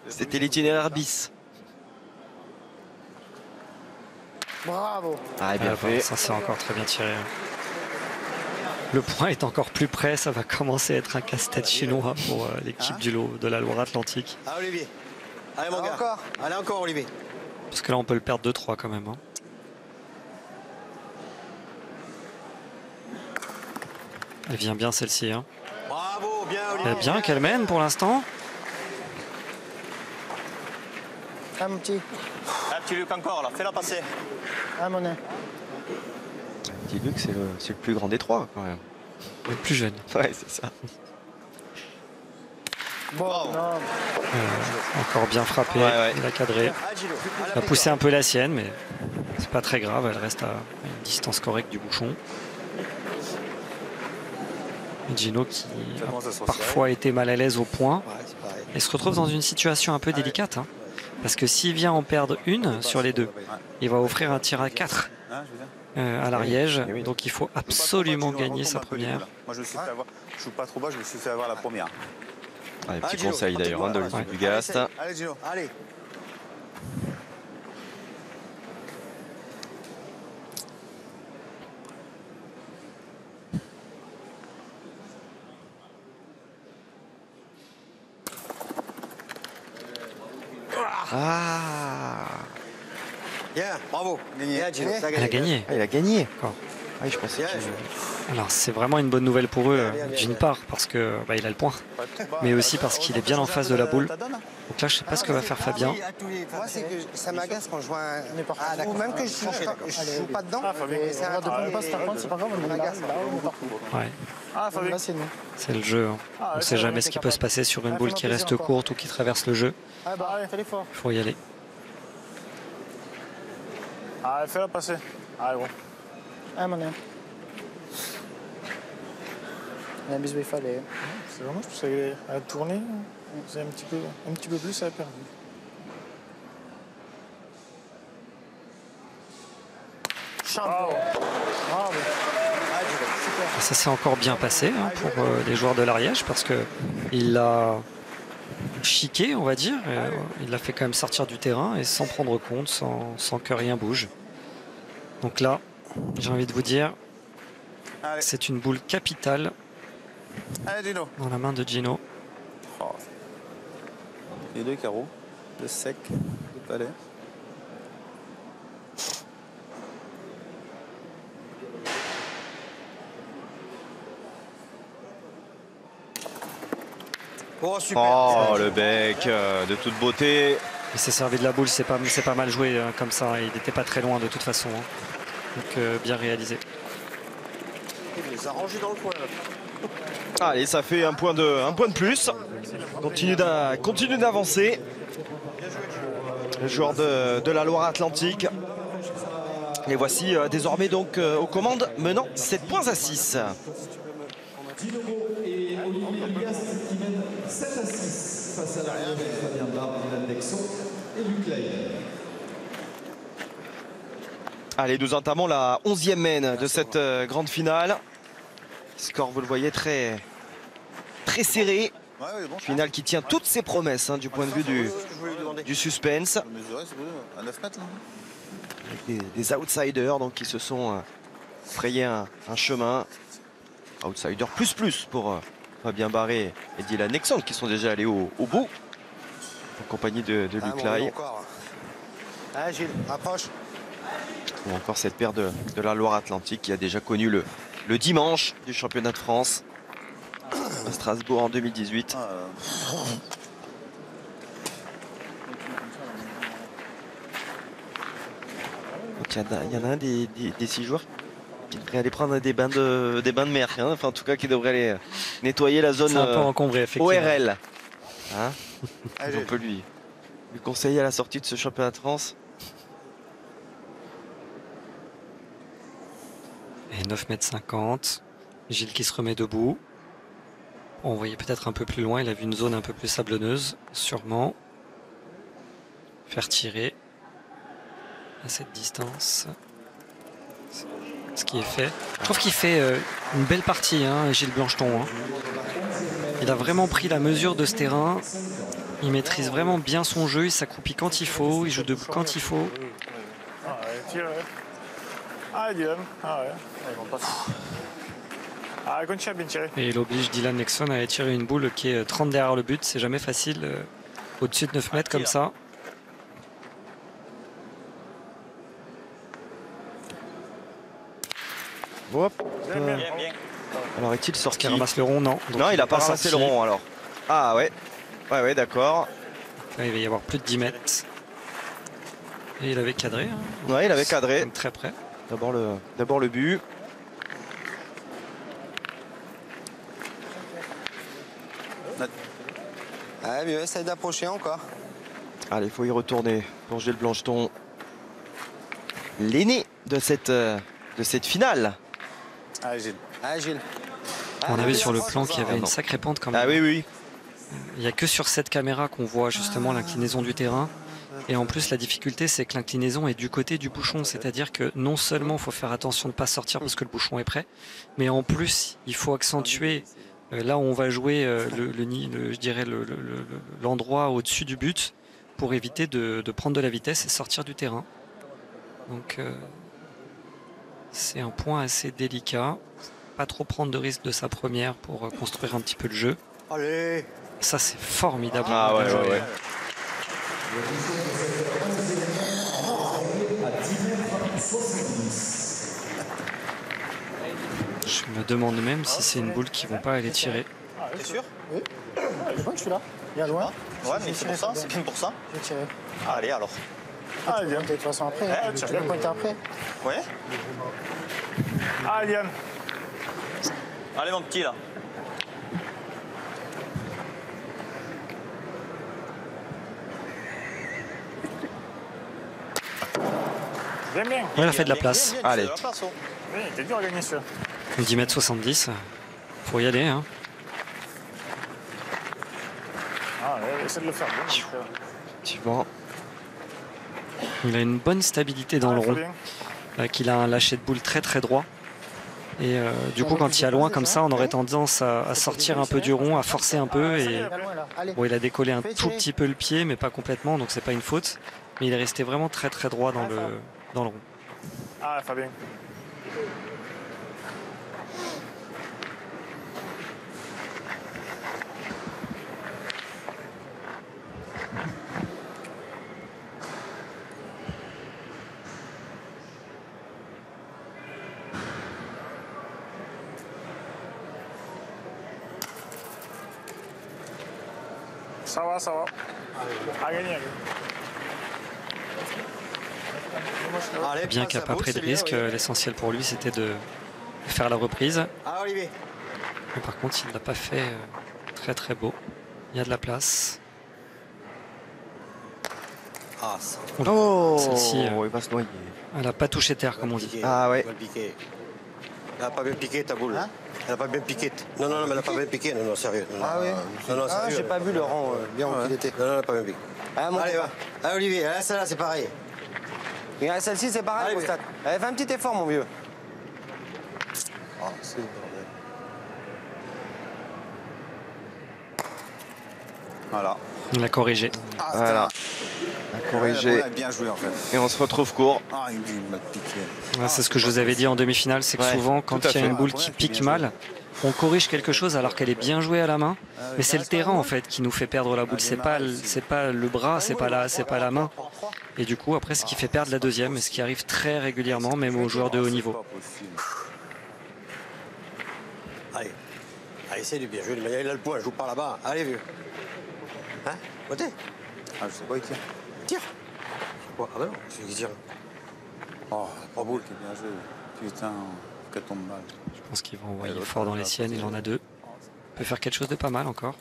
C'était l'itinéraire bis. Bravo. Ah, bien Ah, fait. ça c'est encore très bien tiré. Le point est encore plus près, ça va commencer à être un casse-tête chinois pour l'équipe du lot de la Loire-Atlantique. Ah, Olivier. Allez, mon Ah, gars. encore. Allez, encore, Olivier. Parce que là on peut le perdre 2-3 quand même. Hein. Elle vient bien celle-ci. Hein. Bravo, bien, Elle Olivier. est bien qu'elle mène pour l'instant. Ah, mon petit. Allez, petit Luc, encore, là. Fais-la passer. Ah, mon nain. Petit Luc, c'est le plus grand des trois quand même. Le plus jeune. Ouais, c'est ça. Bon, non. Encore bien frappé. Ouais, ouais. Il a cadré. Ah, Gilo. Il a poussé un peu la sienne, mais c'est pas très grave. Elle reste à une distance correcte du bouchon. Et Gino qui Comment ça se a resserre. parfois été mal à l'aise au point Ouais, c'est pareil. et se retrouve dans une situation un peu délicate. Hein. Parce que s'il vient en perdre une sur les deux, il va offrir un tir à 4 Hein, je veux dire. à l'Ariège. Eh oui. Donc il faut Je veux pas trop absolument bas, Gino, gagner sa retombe un peu du première. coup, là. Moi, je me suis fait avoir. Je joue pas trop bas, je me suis fait avoir la première. Ah, petit Gino, conseil d'ailleurs hein, de ouais. du Gast. Allez, Gino. Allez. Ah, Bien, bravo. Bien, Gino. t'as Elle a gagné. ah, il a gagné. D'accord. Ah, oui, je pensais Bien, qu'il- Gino. Alors c'est vraiment une bonne nouvelle pour eux, Bien, bien, d'une bien. part parce que il a le point, Pas trop bas. mais aussi parce qu'il est bien en face de la boule. Ta donne, hein. Donc là je sais pas ce que va faire Fabien. Moi, c'est que ça m'agace quand je vois un. Ah, d'accord. Même que je joue pas dedans. Ah, Fabien. mais c'est un Regarde, truc on passe ta pointe, c'est pas grave, on est là, m'agace. là, on est partout. Ouais, Ah, Fabien. Là, c'est nous. c'est le jeu. Hein. Ah, On ouais, sait ça, jamais on ce est qui peut capable. se passer sur une Ah, boule fais-moi qui reste plaisir encore. courte ou qui traverse le jeu. Ah, bah, fais l'effort. Il faut y aller. Allez, fais-la passer. Allez, bon. Ah, mon nain. Il y a un bisou, il fallait. C'est dommage parce qu'elle a tourné. C'est un petit peu plus, elle a perdu. Champion. Bravo. Et ça s'est encore bien passé hein, pour les joueurs de l'Ariège parce que il l'a chiqué, on va dire. Il l'a fait quand même sortir du terrain et sans prendre compte, sans que rien bouge. Donc là, j'ai envie de vous dire, Allez. c'est une boule capitale Allez, Gino. dans la main de Gino. Oh. Les deux carreaux, le sec, le palais. Oh, super. Oh, le bec de toute beauté. Il s'est servi de la boule, c'est pas mal joué hein, comme ça. Il n'était pas très loin de toute façon. Hein. Donc bien réalisé. Il les a rangés dans le coin. Là. Allez, ça fait un point de plus. Continue d'avancer. Le joueur de la Loire-Atlantique. Et voici désormais donc aux commandes menant 7 points à 6. Gino et Olivier Gast qui mènent 7 à 6 face à l'arrière de Fabien Barre, Dylan Dexon et Luc Lay. Allez, nous entamons la 11e main de cette grande finale. Score, vous le voyez, très serré. Finale qui tient toutes ses promesses du point de vue du suspense. Avec des outsiders donc, qui se sont frayés un chemin. Outsiders plus pour Fabien Barré et Dylan Nexon qui sont déjà allés au bout. En compagnie de Luc Lai. Ah, Gilles, approche. Ou encore cette paire de la Loire-Atlantique qui a déjà connu le dimanche du championnat de France à Strasbourg en 2018. Donc il y en a un des 6 joueurs qui devrait aller prendre des bains de mer, hein. Enfin, en tout cas qui devrait aller nettoyer la zone un peu encombré, effectivement. ORL. Hein, on peut lui conseiller à la sortie de ce championnat de France. Et 9,50 m. Gilles qui se remet debout. On voyait peut-être un peu plus loin. Il a vu une zone un peu plus sablonneuse, sûrement. Faire tirer à cette distance. Ce qui est fait. Je trouve qu'il fait une belle partie, hein, Gilles Blancheton. Hein. Il a vraiment pris la mesure de ce terrain. Il maîtrise vraiment bien son jeu. Il s'accroupit quand il faut. Il joue debout quand il faut. Ah, Dylan. Ah ouais. Ah, Concha a bien tiré. Et il oblige Dylan Nexon à aller tirer une boule qui est 30 derrière le but. C'est jamais facile au-dessus de 9 mètres comme ça. Hop. Bien. Alors est-il sorti? Qui ramasse le rond? Non. Donc non, il n'a pas ramassé le rond alors. Ah ouais. Ouais, d'accord. Là, il va y avoir plus de 10 mètres. Et il avait cadré. Hein. Ouais, il avait cadré. Très près. D'abord le but. Ah, mais essaye d'approcher encore. Allez, il faut y retourner pour Gilles Blancheton. L'aîné de cette finale. Ah, Gilles. Ah, Gilles. On a vu sur le plan qu'il y avait une sacrée pente quand même. Ah oui. Il n'y a que sur cette caméra qu'on voit justement l'inclinaison du terrain. Et en plus, la difficulté, c'est que l'inclinaison est du côté du bouchon. C'est-à-dire que non seulement il faut faire attention de ne pas sortir parce que le bouchon est prêt, mais en plus, il faut accentuer là où on va jouer l'endroit au-dessus du but pour éviter de prendre de la vitesse et sortir du terrain. Donc, c'est un point assez délicat. Pas trop prendre de risque de sa première pour construire un petit peu le jeu. Allez. Ça, c'est formidable. Ah ouais. Je me demande même si c'est une boule qui ne vont pas aller tirer. T'es sûr? Oui. C'est bon, je suis là. Il y a loin. Ouais, mais c'est pour ça, c'est bien pour ça. Je vais tirer. Allez alors. Ah, bien. De toute façon, après. Tu vas pointer après. Ouais. Ah, Dylan. Allez mon petit là. Bien. Il a fait de la place. Bien, Allez. tu fais de la place, oh. Oui, t'es dur à gagner ça. 10 mètres 70. Faut y aller. Hein. Ah, essaie de le faire bien. Effectivement. Il a une bonne stabilité dans le rond. Qu'il a un lâcher de boule très très droit. Et du coup, quand il y a loin comme ça, on aurait tendance à sortir un peu du rond, à forcer un peu. Et bon, il a décollé un tout petit peu le pied, mais pas complètement, donc c'est pas une faute. Mais il est resté vraiment très très droit dans le rond. Ah, Fabien. Ça va. À gagner. Allez, Bien qu'il n'a pas pris de risque, l'essentiel pour lui c'était de faire la reprise. Ah, Olivier. Mais par contre, il ne l'a pas fait très très beau. Il y a de la place. Ah, ça. Oh, Celle-ci, il va se noyer. Elle n'a pas touché terre, comme on dit. Ah ouais. Elle n'a pas bien piqué ta boule. Elle n'a pas bien piqué. Non, mais elle n'a pas bien piqué. Non, sérieux. Ah oui. Non, Ah, j'ai pas vu le rang bien où il était. Non, elle n'a pas bien piqué. Ah, Allez, va. Ah, Olivier, là, celle-là, c'est pareil. Et celle-ci, c'est pareil, Constat. Allez, fais un petit effort, mon vieux. Ah, c'est le bordel. Voilà. Il a corrigé. Ah, Voilà. On a corrigé. Ouais, bien joué en fait. Et on se retrouve court. Ah, il m'a piqué. Ouais, c'est ce que je vous avais dit en demi-finale, c'est que Ouais, souvent quand tout à il y a fait. une boule qui pique mal, on corrige quelque chose alors qu'elle est bien jouée à la main. Mais c'est le terrain en fait qui nous fait perdre la boule. C'est pas le bras, c'est pas la main. Et du coup après ce qui fait perdre la deuxième, et ce qui arrive très régulièrement même aux joueurs de haut niveau. Allez. Allez, essaye de bien jouer. Il a le point, joue par là-bas. Allez, vieux. Hein? Côté? Ah, je sais pas, il tire. Tire. Quoi? Ah ben non, c'est qui tire. Oh, pas boule qui est bien joué. Putain, qu'elle tombe mal. Je pense qu'il va envoyer fort dans les siennes, il en a deux. Il peut faire quelque chose de pas mal encore.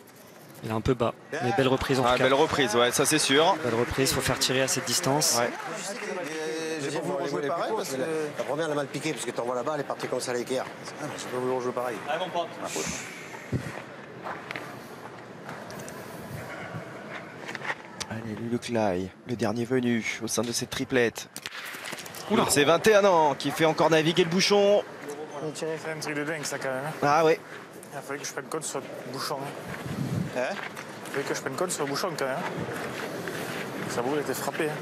Il est un peu bas, mais belle reprise en tout cas. Belle reprise, ouais, ça c'est sûr. Belle reprise, il faut faire tirer à cette distance. Ouais. J'ai pas voulu rejouer pareil parce que... La première, elle a mal piqué parce que t'envoies là-bas, elle est partie comme ça à l'équerre. Ah, mais j'ai pas voulu rejouer pareil. Allez, mon pote. Ma faute. Allez, Luc Lai, le dernier venu au sein de cette triplette. Oula. C'est 21 ans qui fait encore naviguer le bouchon. C'est un truc de dingue ça quand même. Hein. Ah ouais. Il fallait que je prenne compte sur le bouchon. Hein. Hein? Il fallait que je prenne compte sur le bouchon quand même. Sa boule était frappée. Hein.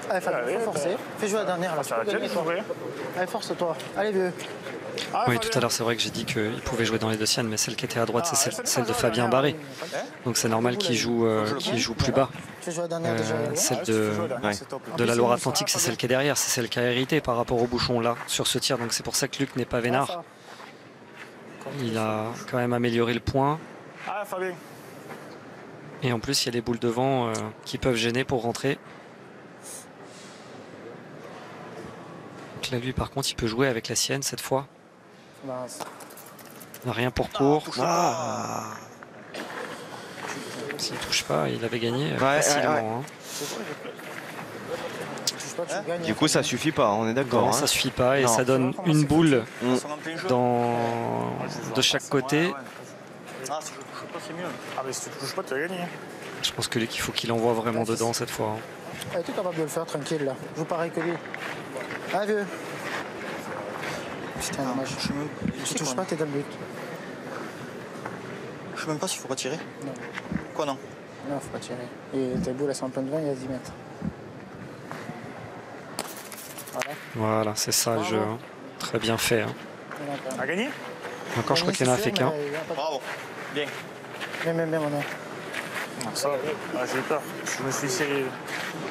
Allez, Fabien, Allez, faut forcer. bah. Fais jouer la dernière, là. Ça va tirer, ouvrir. Allez, force-toi. Allez, vieux. Ah, Oui, Fabien. tout à l'heure, c'est vrai que j'ai dit qu'il pouvait jouer dans les deux siennes, mais celle qui était à droite, c'est celle de Fabien dernière. Barré. Donc c'est normal qu'il joue plus bas. Fais jouer la dernière déjà. Celle Ah, si tu peux jouer la dernière, ouais. c'est top, là. de la Loire-Atlantique, c'est celle qui est derrière, c'est celle qui a hérité par rapport au bouchon là, sur ce tir. Donc c'est pour ça que Luc n'est pas vénard. Il a quand même amélioré le point. Ah, Fabien. Et en plus, il y a des boules devant qui peuvent gêner pour rentrer. Donc là, lui, par contre, il peut jouer avec la sienne cette fois. Il n'a rien pour court. Ah. S'il ne touche pas, il avait gagné Ouais, facilement. ouais. Hein. Du coup, ça suffit pas, on est d'accord. Non, hein. ça suffit pas et Non. ça donne une boule Mm. de chaque côté. Ah, si je touche pas, c'est mieux. Ah, mais si tu touches pas, tu as gagné. Je pense que Luc, il faut qu'il envoie vraiment dedans cette fois. Allez, tu es capable de le faire tranquille, là. Joue pareil que lui. Allez, vieux. Putain, dommage. Tu touches pas, t'es dans le but. Je sais même pas s'il faut retirer. Non. Quoi, non? Non, faut pas tirer. Et tes boules, elles sont en plein de vin, il y a 10 mètres. Voilà. Voilà, c'est ça le jeu. Hein. Très bien fait. Hein. A gagné? Encore, je crois qu'il y en a fait qu'un. Bravo. Bien. Même, on a. Ça, j'ai eu peur. Je me suis serré.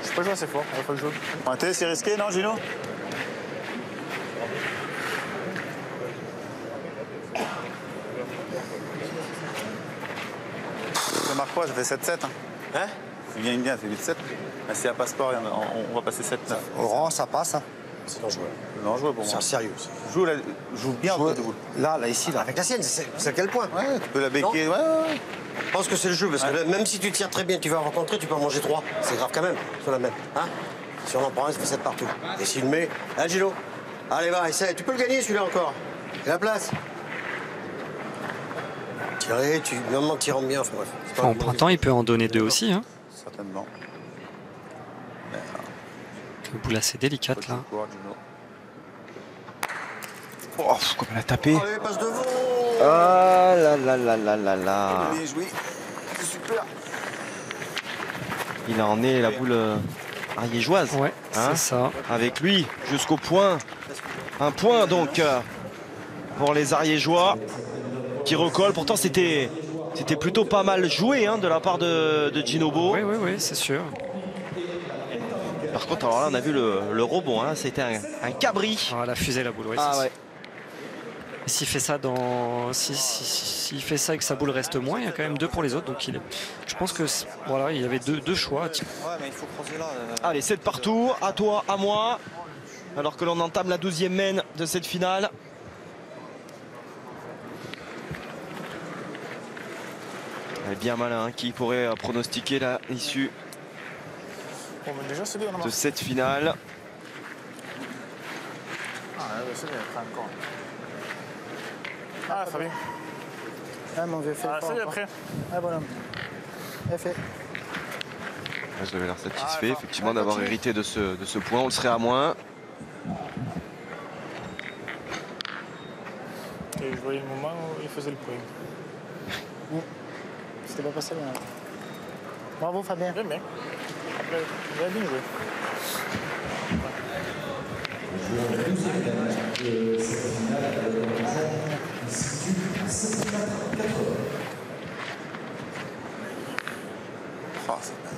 Je peux pas jouer assez fort. Il faut que je joue. C'est risqué, non, Gino? Je marque pas, je fais 7-7. Hein? Il gagne bien, c'est 8-7. Mais si y a passeport, on va passer 7-9. Oran, ça passe. Hein. C'est dangereux. C'est dangereux pour moi. C'est sérieux. Joue bien Joue- entre deux boules. Là, ici, là. Avec la sienne, c'est quel point? Ouais, tu peux la béquer. Ouais. Je pense que c'est le jeu, parce que même si tu tires très bien, tu vas rencontrer, tu peux en manger 3. C'est grave quand même, sur la même. Hein? Si on en prend un, ça fait 7 partout. Et s'il le met, hein, Gino? Allez, va, essaye. Tu peux le gagner, celui-là encore. Et la place. Tirer, même en tirant bien, enfin bref. C'est pas En un bon printemps, il peut en donner deux aussi. Hein. Certainement. Une boule assez délicate là. Oh, comme elle a tapé. Allez, passe devant. Ah là là là là là là. Bien joué. C'est super. Il a emmené la boule ariégeoise. Ouais, Hein, c'est ça. avec lui jusqu'au point. Un point donc pour les Ariégeois qui recollent. Pourtant c'était plutôt pas mal joué hein, de la part de Ginobo. Oui, c'est sûr. Par contre alors là on a vu le rebond, hein, c'était un cabri. Ah, la fusée, la boule. Ouais, Ah c'est ouais. sûr. Et s'il fait ça s'il fait ça et que sa boule reste moins, il y a quand même 2 pour les autres. Donc je pense que voilà, il y avait deux choix. Ouais, mais il faut creuser là. Allez, 7 partout, à toi, à moi. Alors que l'on entame la 12e main de cette finale. Elle est bien malin, hein, qui pourrait pronostiquer l'issue Bon, mais déjà, c'est bien, on a de marqué. cette finale. Ah, c'est bien, après encore. Ah, Fabien. Ah, mon vieux, fais Ah, le fort salut encore. après. Ah, bonhomme. Allez, fais. Vous avez l'air satisfait, effectivement, d'avoir hérité de ce point. On le serait à moins. Et je voyais le moment où il faisait le point. C'était pas passé bien. Bravo Fabien. Bien, bien. Il a bien joué. Le 12e match de cette finale à l'organisation qui se situe à 5,80 m. Oh, c'est bien.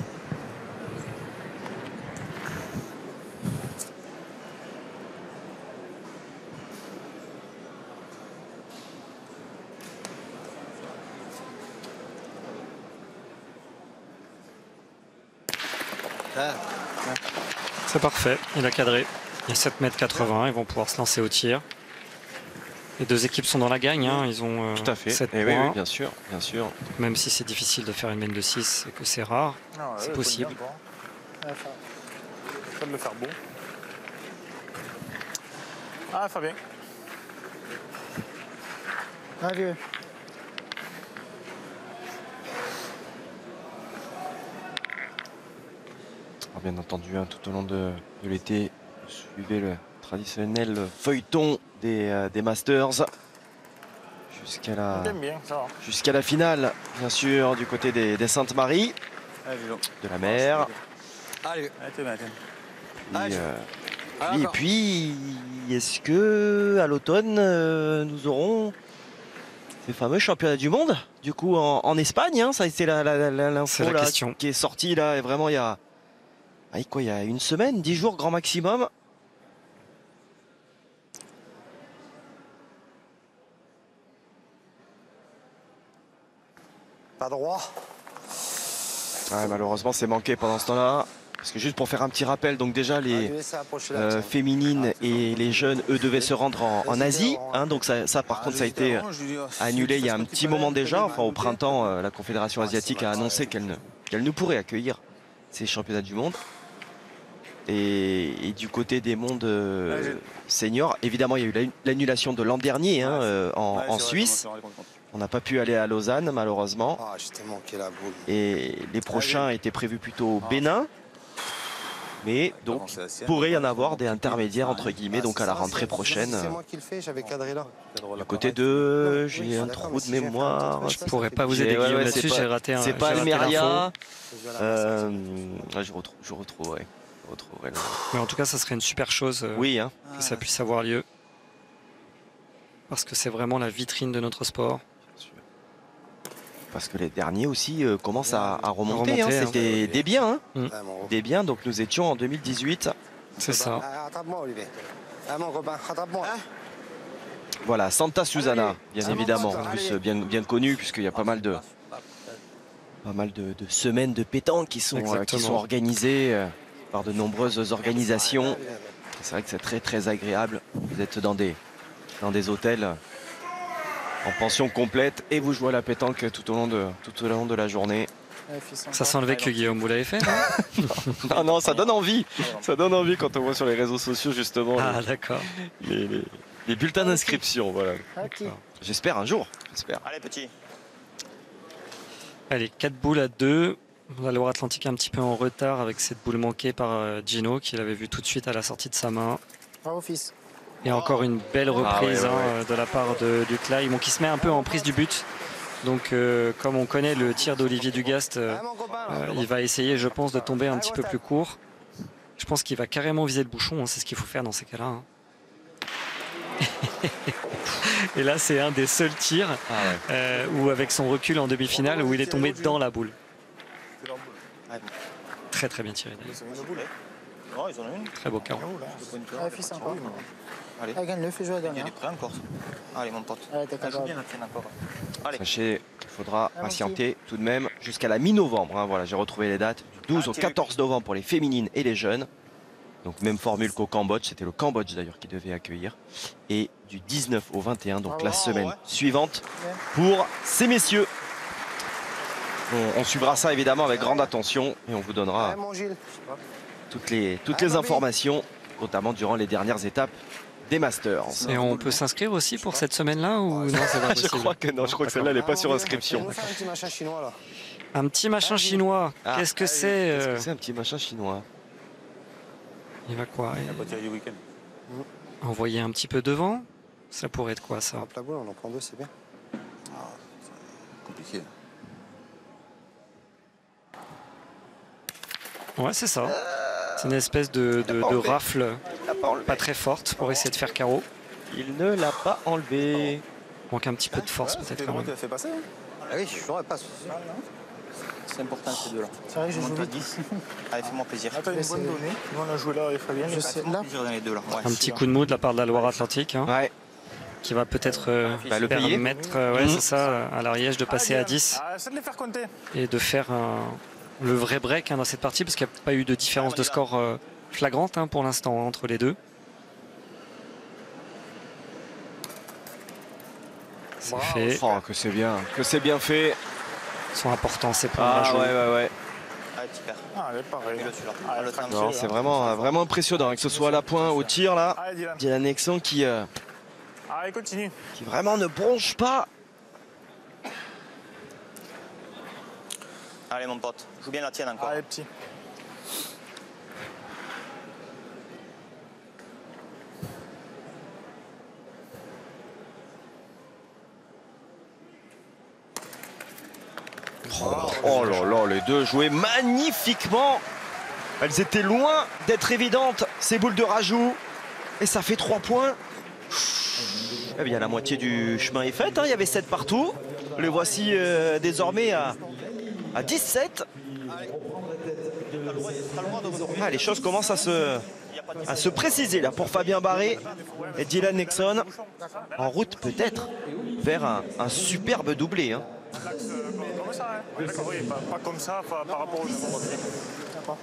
C'est parfait, il a cadré. Il y a 7,80 m, ils vont pouvoir se lancer au tir. Les deux équipes sont dans la gagne, hein. Ils ont Tout à fait. 7 Et points. oui, bien sûr, bien sûr. Même si c'est difficile de faire une main de 6 et que c'est rare, c'est possible. Faut de le faire beau. Ah, Fabien. Adieu. Alors, bien entendu, hein, tout au long de l'été, suivez le traditionnel feuilleton des Masters jusqu'à la finale, bien sûr, du côté des Saintes-Maries, de la mer. Allez. Et puis, est-ce que à l'automne, nous aurons ces fameux championnats du monde, du coup en Espagne, hein, ça a été l'info la là, question. qui est sortie là, et vraiment il y a une semaine, 10 jours grand maximum. Pas droit. Ouais, malheureusement c'est manqué pendant ce temps-là. Parce que juste pour faire un petit rappel, donc déjà les féminines et les jeunes, eux, devaient se rendre en Asie. Hein, donc ça par contre, ça a été annulé il y a un petit moment déjà. Enfin, au printemps, la Confédération asiatique a annoncé qu'elle ne pourrait accueillir ces championnats du monde. Et du côté des mondes seniors, évidemment, il y a eu l'annulation de l'an dernier hein, en Suisse. On n'a pas pu aller à Lausanne, malheureusement. Et les prochains étaient prévus plutôt au Bénin. Mais donc, il pourrait y en avoir des intermédiaires, entre guillemets, donc à la rentrée prochaine. C'est moi qui le fais, j'avais cadré là. Du côté de... J'ai un trou de mémoire. Je pourrais pas vous aider, Guillaume, là-dessus, j'ai raté un. C'est pas Almeria. l'info. Je retrouverai. Mais en tout cas, ça serait une super chose Oui, hein. que ça puisse avoir lieu. Parce que c'est vraiment la vitrine de notre sport. Parce que les derniers aussi commencent à remonter. Hein. Hein. C'était des biens. Hein. Mm. Des biens, donc nous étions en 2018. C'est ça. Attrape-moi, Olivier. Ah, mon copain, attrape-moi. Voilà, Santa Susana, bien évidemment. En plus, bien connu, puisqu'il y a pas mal de semaines de pétanque qui sont organisées par de nombreuses organisations. C'est vrai que c'est très très agréable. Vous êtes dans des hôtels en pension complète et vous jouez à la pétanque tout au long de la journée. Ça sent le vécu, Guillaume, vous l'avez fait, non? Non, ça donne envie. Ça donne envie quand on voit sur les réseaux sociaux justement d'accord. les bulletins d'inscription. Voilà. J'espère un jour. Allez, petit. Allez, 4 boules à 2. La Loire-Atlantique un petit peu en retard avec cette boule manquée par Gino qui l'avait vu tout de suite à la sortie de sa main. Bravo fils. Et encore une belle reprise de la part du Clay, qui se met un peu en prise du but. Donc comme on connaît le tir d'Olivier Dugast, il va essayer, je pense, de tomber un petit peu plus court. Je pense qu'il va carrément viser le bouchon, hein, c'est ce qu'il faut faire dans ces cas-là. Hein. Et là, c'est un des seuls tirs où, avec son recul en demi-finale, où il est tombé dans la boule. Très très bien tiré d'ailleurs. Très beau carreau. Fils encore. Allez, gagne-le, fais jouer la dernière. Il est prêt encore. Allez, mon pote. Allez, t'es capable. Sachez qu'il faudra patienter tout de même jusqu'à la mi-novembre. Hein, voilà, j'ai retrouvé les dates du 12 au 14 novembre pour les féminines et les jeunes. Donc même formule qu'au Cambodge, c'était le Cambodge d'ailleurs qui devait accueillir. Et du 19 au 21, donc la semaine suivante pour ces messieurs. On suivra ça évidemment avec grande attention et on vous donnera toutes les informations, notamment durant les dernières étapes des Masters. Et on peut s'inscrire aussi pour cette semaine-là ou non, c'est pas possible? Je crois que non, je crois que celle-là, elle n'est pas sur inscription. Un petit machin chinois. Ah. Qu'est-ce que c'est Qu'est-ce que c'est un petit machin chinois? Il va quoi? Il n'a pas tiré du week-end. Envoyer un petit peu devant? Ça pourrait être quoi ça? Hop, la boule, on en prend 2, c'est bien. Compliqué. Ouais, c'est ça. C'est une espèce de rafle pas très forte pour essayer de faire carreau. Il ne l'a pas enlevé. Manque un petit peu de force peut-être quand Tu même. l'as fait passer. Hein. Ah oui, je n'aurais pas. C'est important ces deux-là. C'est vrai que je joue Monte à vite. 10. Allez, fais-moi plaisir. Ah, t'as une bonne donnée. Nous, on a joué là avec Fabien. Je sais, là. Plaisir dans les deux là. Ouais, Un petit coup de mou de la part de la Loire-Atlantique hein, Ouais. qui va peut-être Le payer. permettre ouais, c'est ça, à l'Ariège de passer à 10 Ah, essaie de les faire compter. et de faire le vrai break hein, dans cette partie parce qu'il n'y a pas eu de différence de score flagrante hein, pour l'instant hein, entre les deux. C'est fait. Oh, que c'est bien fait. Ils sont importants ces points de Ah rajout. ouais. Allez, tu perds. Ah, elle est pareil. Mets-le celui-là. Ah, Le tranquille, temps. Non, c'est vraiment impressionnant, que ce soit à la pointe, au tir là. Allez, Dylan. Dylan Nexon qui Allez, continue. vraiment ne bronche pas. Allez, mon pote. Joue bien la tienne encore. Allez, petit. Oh là là, les deux jouaient magnifiquement. Elles étaient loin d'être évidentes, ces boules de rajout. Et ça fait 3 points. Eh bien, la moitié du chemin est faite. Hein. Il y avait 7 partout. Les voici désormais à 17. Ah, les choses commencent à se préciser là pour Fabien Barré et Dylan Nexon. En route peut-être vers un superbe doublé. Hein. Comme ça, hein. D'accord, oui, pas comme ça par rapport au jeu. D'accord.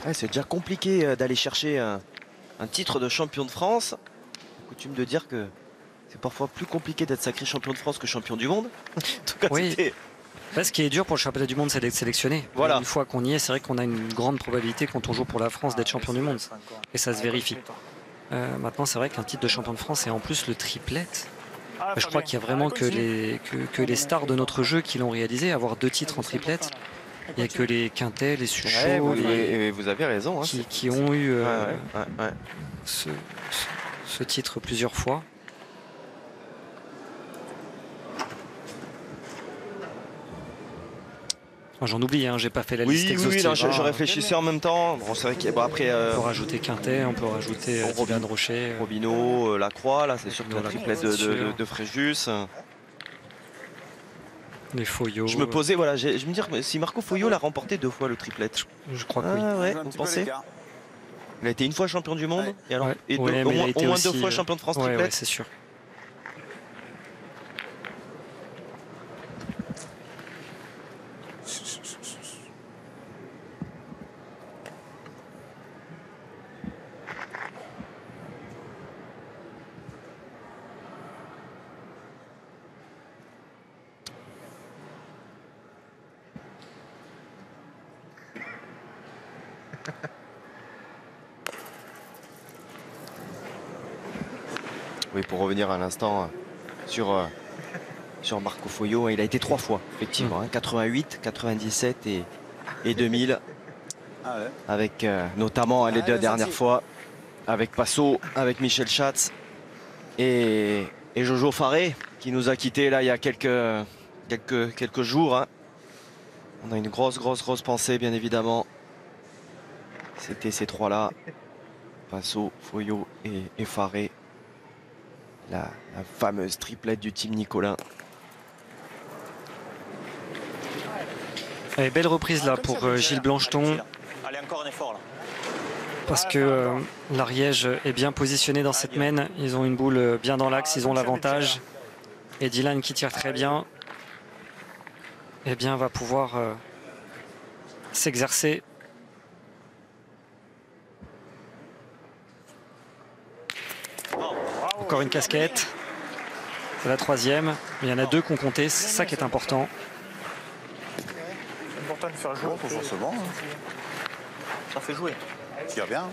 Ouais, c'est déjà compliqué d'aller chercher un titre de champion de France. Coutume de dire que c'est parfois plus compliqué d'être sacré champion de France que champion du monde. En tout cas, Oui. c'était... Là, ce qui est dur pour le championnat du monde, c'est d'être sélectionné. Voilà. Une fois qu'on y est, c'est vrai qu'on a une grande probabilité quand on joue pour la France d'être champion du monde. Et ça se vérifie. Maintenant, c'est vrai qu'un titre de champion de France et en plus le triplette. Je crois qu'il y a vraiment que les stars de notre jeu qui l'ont réalisé, avoir 2 titres en triplette. Il n'y a que les Quintet, les Suchot, Ouais, vous avez raison. Hein, qui ont eu ouais. ce titre plusieurs fois. J'en oublie, hein, j'ai pas fait la liste exhaustive. Non, je réfléchissais en même temps. Bon, c'est vrai qu'après on peut rajouter Quintet, on peut rajouter Dylan Rocher. Robinho, Lacroix, là c'est surtout la triplette de Fréjus. Les Foyot. Je me posais, voilà, je me dis si Marco Foyot l'a remporté 2 fois le triplette. Je crois que oui. Ouais, vous pensez? Il a été 1 fois champion du monde et, alors, et Ouais, mais au il a moins été 2 aussi, fois champion de France triplette. Ouais, c'est sûr. Oui, pour revenir à l'instant sur Marco Foyot, il a été 3 fois, effectivement, hein, 88, 97 et 2000, avec notamment les 2 dernières fois, avec Passo, avec Michel Schatz et Jojo Faré, qui nous a quittés là il y a quelques jours. Hein. On a une grosse pensée, bien évidemment. C'était ces 3-là, Passo, Foyot et Faré. La fameuse triplette du team Nicolin. Allez, belle reprise là pour Gilles Blancheton. Allez, encore un effort là. Parce que l'Ariège est bien positionné dans cette main. Ils ont une boule bien dans l'axe, ils ont l'avantage. Et Dylan qui tire très bien, eh bien va pouvoir s'exercer. Encore une casquette. C'est la 3e. Il y en a 2 qu'on comptait, c'est ça qui est important. C'est important de faire jouer. Toujours c'est bon. Ça fait jouer. Tire bien.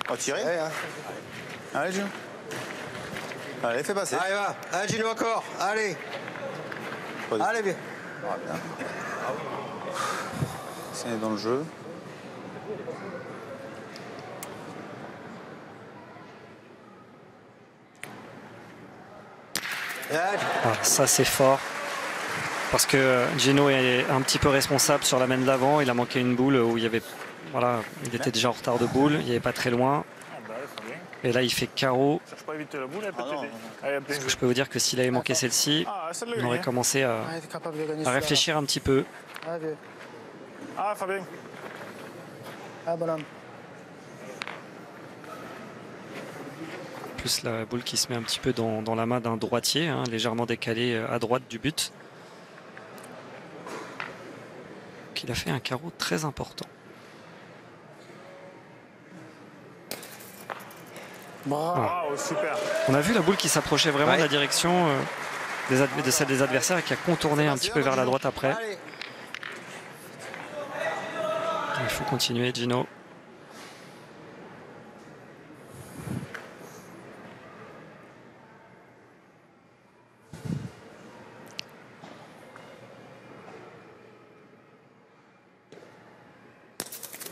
On va tirer. Ouais, hein. Allez, Gilles. Allez, fais passer. Allez, va. Allez, Gino, encore. Allez. Allez, bien. C'est dans le jeu. Voilà, ça c'est fort. Parce que Gino est un petit peu responsable sur la main de l'avant. Il a manqué une boule où il y avait. Voilà, il était déjà en retard de boule. Il n'y avait pas très loin. Et là, il fait carreau. Cherche pas à éviter la boule, elle peut t'aider. Allez, Parce que je peux vous dire que s'il avait manqué celle-ci, on aurait commencé à réfléchir un petit peu. Allez, vieux. Ah, Fabien. Ah, bonhomme. Plus la boule qui se met un petit peu dans la main d'un droitier, hein, légèrement décalé à droite du but. Donc il a fait un carreau très important. Bravo, super. On a vu la boule qui s'approchait vraiment de la direction de celle des adversaires et qui a contourné un petit peu vers la droite après. Il faut continuer, Gino.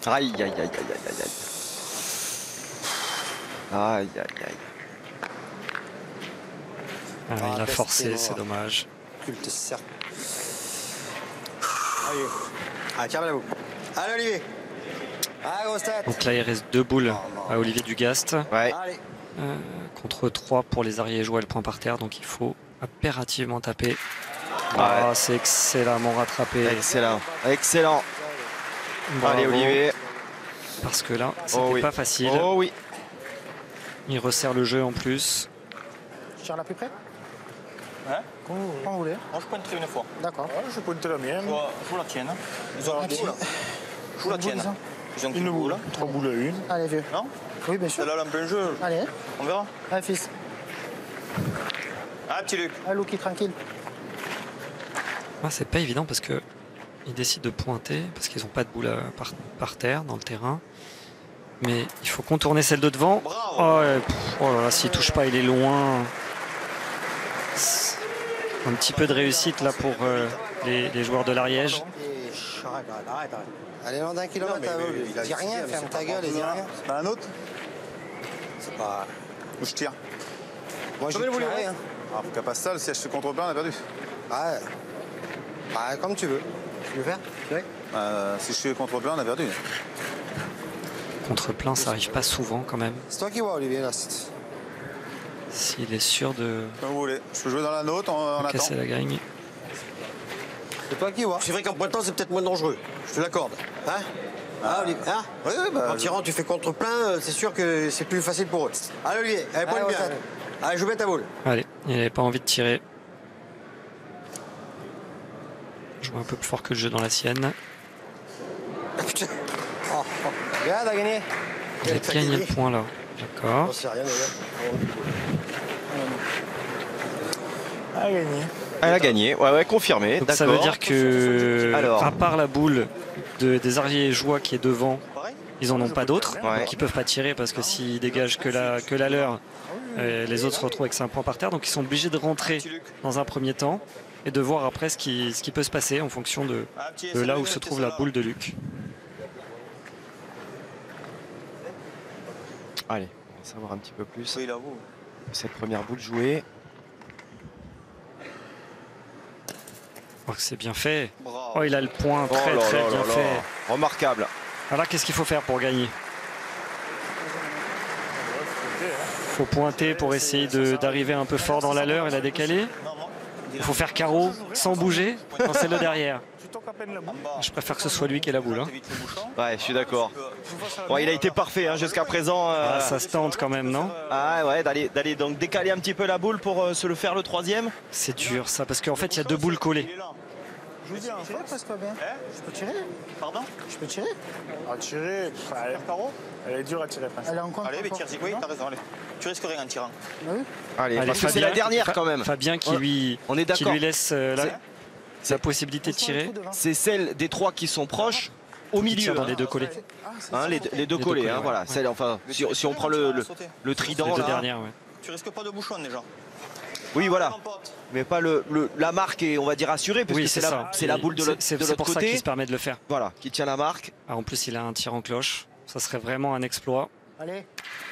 Aïe, aïe, aïe, aïe, aïe, aïe. Aïe, aïe, aïe. Ah, il a forcé, c'est dommage. Culte cercle. Allez. Allez, tiens, la boule. Allez, Olivier. Allez, grosse tête. Donc là, il reste 2 boules à Olivier Dugast. Ouais. Allez. Contre 3 pour les Ariégeois et le point par terre. Donc il faut impérativement taper. Ah, c'est excellemment rattrapé. Excellent. Excellent. Bravo. Allez, Olivier. Parce que là, c'était pas facile. Oh oui. Il resserre le jeu en plus. Je tire la plus près? Hein? Quand vous voulez. Moi, je pointerai une fois. D'accord. Ouais, je pointe la mienne. Je joue la tienne. Ils ont la boule. Je joue la tienne. Ils ont Une boule. 3 boules à une. Allez, vieux. Non? Oui, bien sûr. Celle-là, elle est en plein jeu. Allez. On verra. Allez, fils. Ah, petit Luc. Allez, Lucky, tranquille. Ah, c'est pas évident parce que ils décident de pointer parce qu'ils n'ont pas de boule par terre dans le terrain. Mais il faut contourner celle de devant. Bravo. Oh, oh là là, s'il touche pas, il est loin. Un petit peu de réussite là pour les joueurs de l'Ariège. Arrête. Allez, loin d'un kilomètre, dis rien, ferme ta gueule et dis rien. T'as un autre? C'est pas. Ou je tire? Moi, j'ai tiré, hein. Ah, faut qu'elle passe ça, le siège se contre plein, on a perdu. Ouais. Bah, comme tu veux. Tu veux faire? Ouais. Si je suis contre plein, on a perdu. Contre plein, ça arrive pas souvent quand même. C'est toi qui vois, Olivier, là. S'il est sûr de Comme vous voulez. Je peux jouer dans la nôtre, on attend. casser la gagne. C'est toi qui vois. C'est vrai qu'en pointant, c'est peut-être moins dangereux. Je te l'accorde. Hein? Ah, Olivier. Hein? Oui, bah. En tirant, tu fais contre plein, c'est sûr que c'est plus facile pour eux. Allez, Olivier, allez, pointe bien. Allez, joue bien ta boule. Allez, il n'avait pas envie de tirer. Joue un peu plus fort que le jeu dans la sienne. Putain. Regarde, a gagné. Il a gagné le point là. D'accord. C'est rien, d'ailleurs. A gagné. Elle a gagné. Ouais, confirmé. Donc ça veut dire que, Alors. à part la boule des Ariégeois qui est devant, ils en ont pas d'autres. Ouais. Donc ils peuvent pas tirer parce que s'ils dégagent que la leur, les autres se retrouvent avec 5 points par terre. Donc ils sont obligés de rentrer dans un premier temps et de voir après ce qui peut se passer en fonction de là où se trouve la boule de Luc. Allez, on va savoir un petit peu plus. Oui, là, vous. Cette première boule jouée. Oh, c'est bien fait. Bravo. Oh, il a le point très Oh là très là bien là là. fait. Remarquable. Alors qu'est-ce qu'il faut faire pour gagner? Il faut pointer pour essayer d'arriver un peu fort dans la leur et la décaler. Il faut faire carreau sans bouger dans celle de derrière. Tu toques à peine la boule. Je préfère que ce soit lui qui ait la boule. Hein. Ouais, je suis d'accord. Bon, il a été parfait hein, jusqu'à présent. Ah, ça se tente quand même, non? Ah ouais, d'aller donc décaler un petit peu la boule pour se le faire le troisième. C'est dur ça, parce qu'en fait il y a 2 boules collées. Je vous dis, en Tu tires presque bien. Je peux tirer? Pardon? Je peux tirer? à tirer. Elle est dure à tirer, presque. Elle est en compte. Allez, mais tire. Oui, t'as raison, allez. Tu risques rien en tirant. Oui. Allez, Allez, parce que c'est la dernière quand même. Fabien qui lui laisse la possibilité de tirer. C'est celle des 3 qui sont proches au Il milieu. tire dans les 2 collés. Hein, les deux collés, hein, ouais. voilà. Celle, enfin, si on prend le trident, 2 là, dernières, ouais. Tu risques pas de bouchon déjà. Oui, voilà. Mon pote. Mais pas la marque est, on va dire, assurée, parce Oui, que c'est c'est la boule de l'autre C'est pour ça côté. qu'il se permet de le faire. Voilà, qui tient la marque. Ah, en plus, il a un tir en cloche. Ça serait vraiment un exploit. Allez.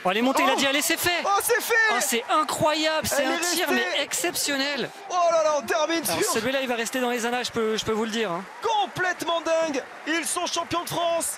Oh, elle est montée, il a Oh dit, allez, c'est fait. Oh, c'est fait. Oh, c'est incroyable, c'est Elle un est tir restée. mais exceptionnel. Oh là là, on termine Alors, sur celui-là, il va rester dans les annales, je peux vous le dire. Hein. complètement dingue. Ils sont champions de France.